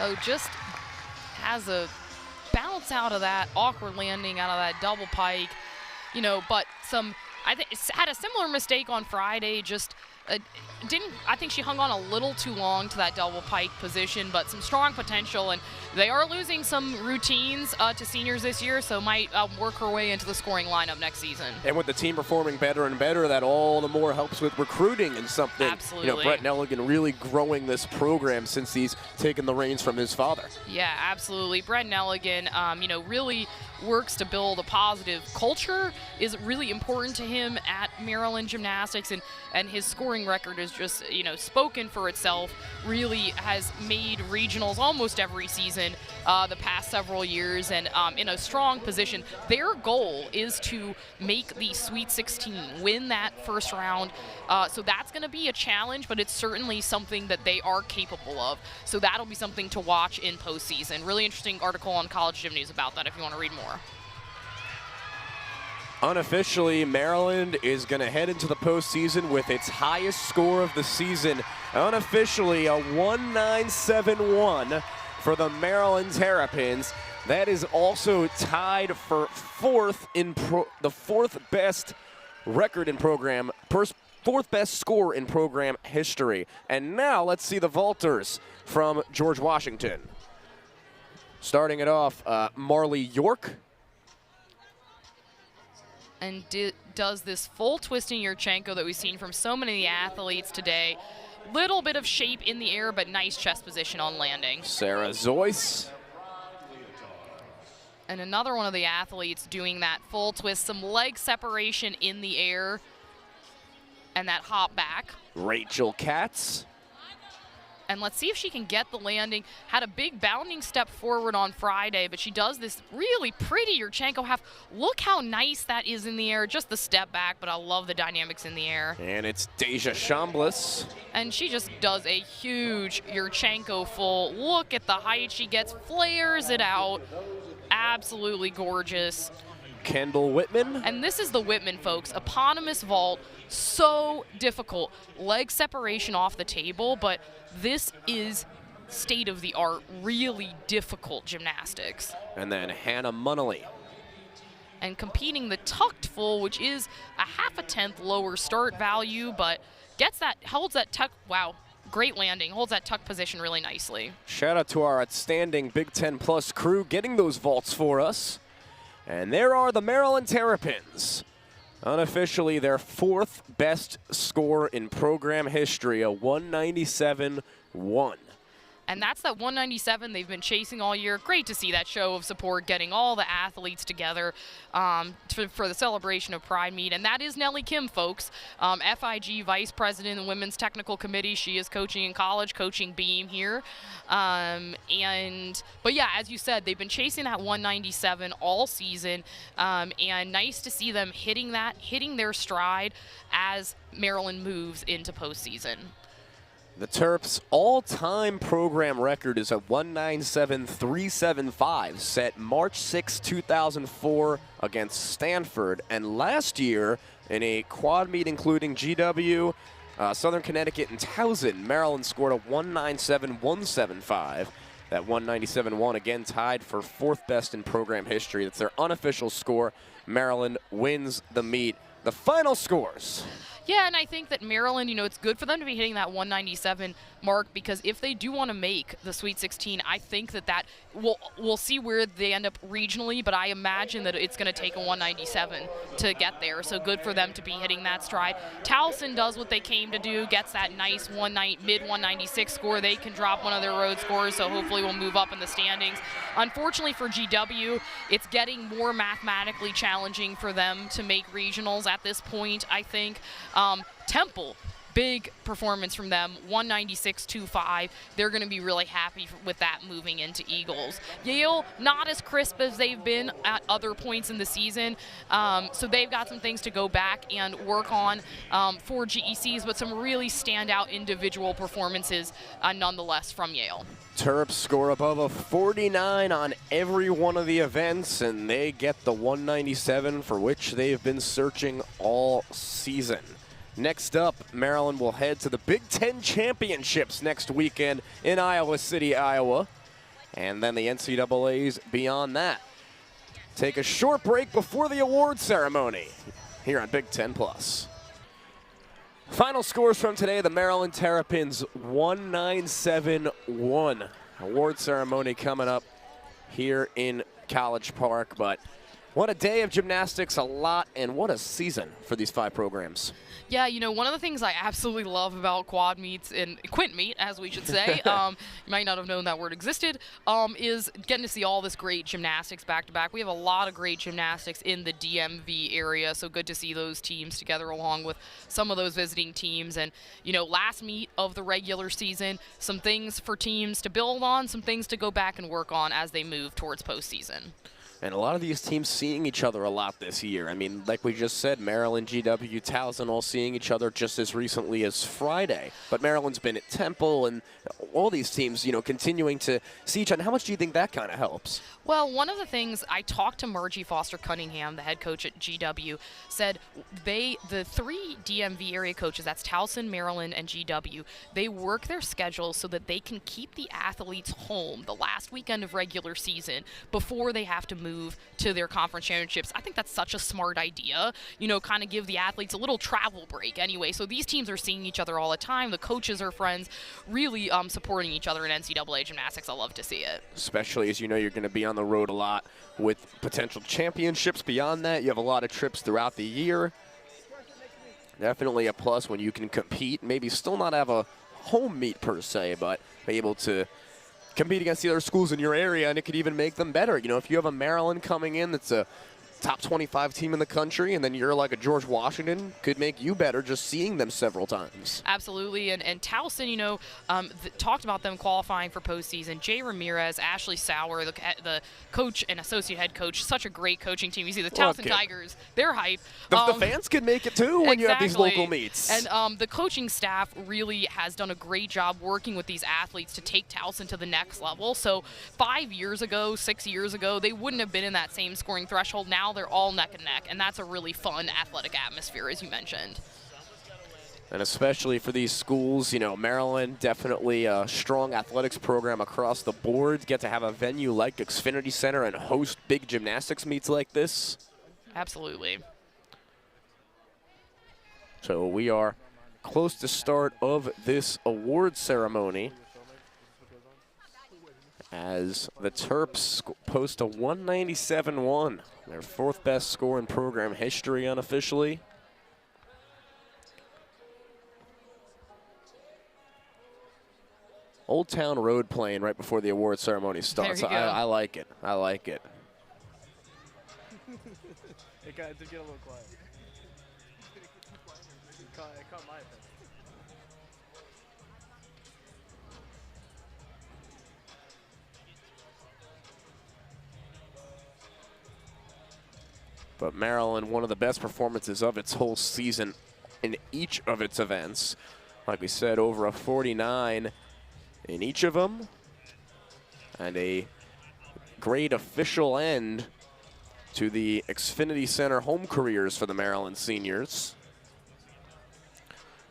Oh, just has a bounce out of that awkward landing out of that double pike, you know, but I think had a similar mistake on Friday, just I think she hung on a little too long to that double pike position, but some strong potential, and they are losing some routines to seniors this year, so might work her way into the scoring lineup next season. And with the team performing better and better, that all the more helps with recruiting and something. Absolutely. You know, Brett Nelligan really growing this program since he's taken the reins from his father. Yeah, absolutely. Brett Nelligan, you know, really works to build a positive culture, is really important to him at Maryland Gymnastics, and his scoring record is just, you know, spoken for itself. Really has made regionals almost every season the past several years, and in a strong position. Their goal is to make the Sweet 16, win that first round. So that's going to be a challenge, but it's certainly something that they are capable of. So that'll be something to watch in postseason. Really interesting article on College Gym News about that if you want to read more. Unofficially, Maryland is going to head into the postseason with its highest score of the season. Unofficially, a 1971 for the Maryland Terrapins. That is also tied for the fourth best record in program, fourth best score in program history. And now let's see the vaulters from George Washington. Starting it off, Marley York. And does this full twisting Yurchenko that we've seen from so many of the athletes today. Little bit of shape in the air, but nice chest position on landing. Sarah Zoyce. And another one of the athletes doing that full twist, some leg separation in the air, and that hop back. Rachel Katz. And let's see if she can get the landing. Had a big bounding step forward on Friday, but she does this really pretty Yurchenko half. Look how nice that is in the air. Just the step back, but I love the dynamics in the air. And it's Deja Chambliss. And she just does a huge Yurchenko full. Look at the height she gets, flares it out. Absolutely gorgeous. Kendall Whitman. And this is the Whitman, folks. Eponymous vault, so difficult. Leg separation off the table, but this is state-of-the-art, really difficult gymnastics. And then Hannah Munnelly. And competing the tucked full, which is a 0.5 lower start value, but gets that, holds that tuck, wow, great landing, holds that tuck position really nicely. Shout out to our outstanding Big Ten Plus crew getting those vaults for us. And there are the Maryland Terrapins. Unofficially their 4th best score in program history, a 197-1. And that's that 197 they've been chasing all year. Great to see that show of support, getting all the athletes together for the celebration of Pride Meet. And that is Nellie Kim, folks, FIG Vice President of the Women's Technical Committee. She is coaching in college, coaching Beam here. But yeah, as you said, they've been chasing that 197 all season. And nice to see them hitting their stride as Maryland moves into postseason. The Terps' all-time program record is a 197-375, set March 6, 2004 against Stanford. And last year, in a quad meet including GW, Southern Connecticut, and Towson, Maryland scored a 197-175. That 197-1 again tied for 4th best in program history. That's their unofficial score. Maryland wins the meet. The final scores. Yeah, and I think that Maryland, it's good for them to be hitting that 197 mark, because if they do want to make the Sweet 16, I think that we'll see where they end up regionally, but I imagine that it's going to take a 197 to get there. So good for them to be hitting that stride. Towson does what they came to do, gets that nice mid-196 score. They can drop one of their road scores, so hopefully we'll move up in the standings. Unfortunately for GW, it's getting more mathematically challenging for them to make regionals at this point, I think. Temple, big performance from them, 196-25. They're going to be really happy with that moving into Eagles. Yale, not as crisp as they've been at other points in the season, so they've got some things to go back and work on for GECs, but some really standout individual performances nonetheless from Yale. Terps score above a 49 on every one of the events, and they get the 197 for which they've been searching all season. Next up, Maryland will head to the Big Ten Championships next weekend in Iowa City, Iowa. And then the NCAAs beyond that. Take a short break before the award ceremony here on Big Ten Plus. Final scores from today, the Maryland Terrapins 197-1. Award ceremony coming up here in College Park, but what a day of gymnastics, a lot, and what a season for these 5 programs. Yeah, one of the things I absolutely love about quad meets and quint meet, as we should say, you might not have known that word existed, is getting to see all this great gymnastics back to back. We have a lot of great gymnastics in the DMV area, so good to see those teams together along with some of those visiting teams. And, last meet of the regular season, some things for teams to build on, some things to go back and work on as they move towards postseason. And a lot of these teams seeing each other a lot this year. I mean, like we just said, Maryland, GW, Towson all seeing each other just as recently as Friday. But Maryland's been at Temple, and all these teams, continuing to see each other. How much do you think that kind of helps? Well, one of the things, I talked to Margie Foster Cunningham, the head coach at GW, said the 3 DMV area coaches, that's Towson, Maryland, and GW, they work their schedules so that they can keep the athletes home the last weekend of regular season before they have to move to their conference championships. I think that's such a smart idea, kind of give the athletes a little travel break anyway. So these teams are seeing each other all the time. The coaches are friends, really supporting each other in NCAA gymnastics. I love to see it. Especially as you're going to be on the road a lot with potential championships. Beyond that, you have a lot of trips throughout the year. Definitely a plus when you can compete, maybe still not have a home meet per se, but be able to compete against the other schools in your area, and it could even make them better. If you have a Maryland coming in that's a top 25 team in the country, and then you're like a George Washington, could make you better just seeing them several times. Absolutely, and Towson, you know, talked about them qualifying for postseason. Jay Ramirez, Ashley Sauer, the coach and associate head coach, such a great coaching team. You see the Towson Tigers, they're hype. The fans can make it too when you have these local meets. And the coaching staff really has done a great job working with these athletes to take Towson to the next level. So 5 years ago, 6 years ago, they wouldn't have been in that same scoring threshold. Now they're all neck and neck, and that's a really fun athletic atmosphere, as you mentioned. And especially for these schools, you know, Maryland, definitely a strong athletics program across the board. Get to have a venue like Xfinity Center and host big gymnastics meets like this. Absolutely. So we are close to start of this award ceremony as the Terps post a 197-1, their 4th best score in program history unofficially. Old Town Road playing right before the award ceremony starts. I like it. I like it. It did get a little quiet. It caught my attention. But Maryland, one of the best performances of its whole season in each of its events. Like we said, over a 49 in each of them. And a great official end to the Xfinity Center home careers for the Maryland seniors.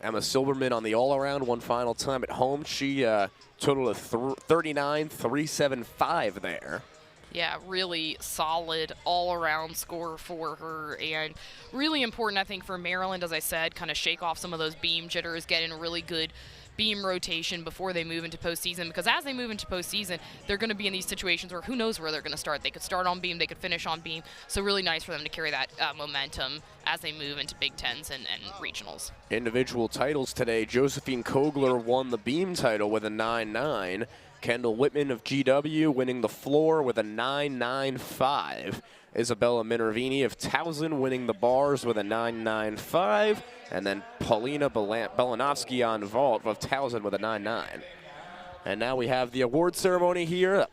Emma Silberman on the all-around one final time at home. She totaled a 39.375 there. Yeah, really solid all-around score for her, and really important, I think, for Maryland, as I said, kind of shake off some of those beam jitters, get in a really good beam rotation before they move into postseason, because as they move into postseason, they're going to be in these situations where who knows where they're going to start. They could start on beam, they could finish on beam, so really nice for them to carry that momentum as they move into Big Tens and regionals. Individual titles today. Josephine Kogler won the beam title with a 9.9. Kendall Whitman of GW winning the floor with a 9.95. Isabella Minervini of Towson winning the bars with a 9.95. And then Paulina Belanovsky on vault of Towson with a 9.9. And now we have the award ceremony here.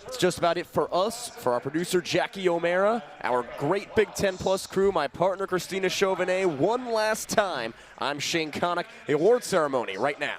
It's just about it for us, for our producer Jackie O'Mara, our great Big Ten Plus crew, my partner Christina Chauvenet. One last time, I'm Shane Connick. The award ceremony right now.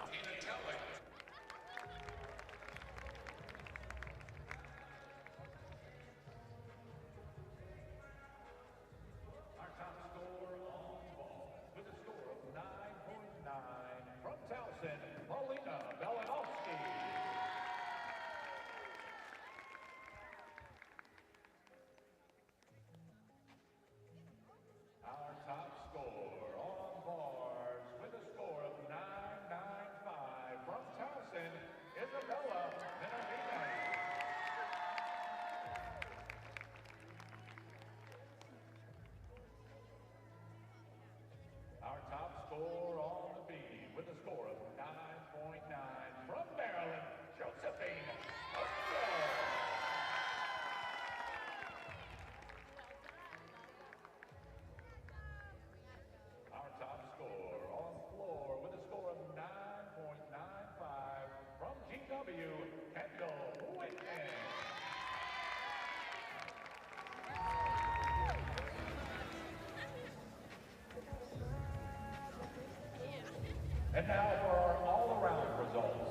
And now for our all-around results.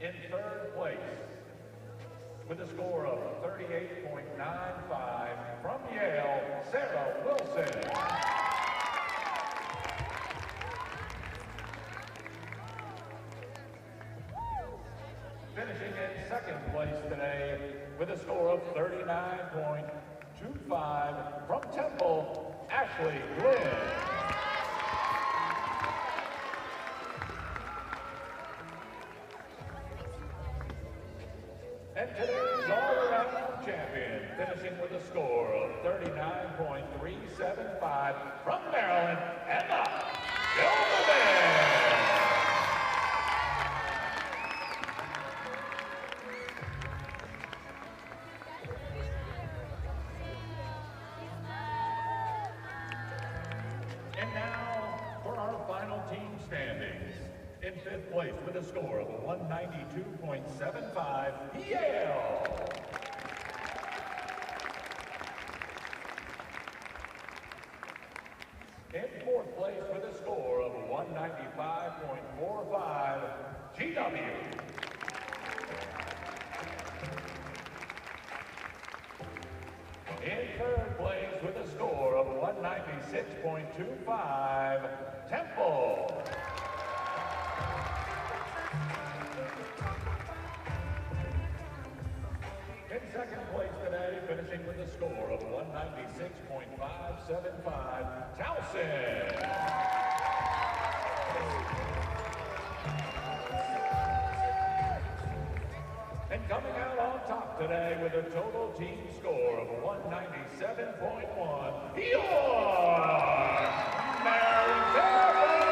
In 3rd place, with a score of 38.95 from Yale, Sarah Wilson. Finishing in 2nd place today with a score of 39.25 from Temple, Ashley Glynn. And today's all-around champion, finishing with a score of 39.375 from Maryland, Emma Silverman. standings. In 5th place with a score of 192.75, Yale. In 4th place with a score of 195.45, GW. In 3rd place with a score of 196.25, Temple. In 2nd place today, finishing with a score of 196.575, Towson. And coming out on top today with a total team score of 197.1, your Maryland Terrapins!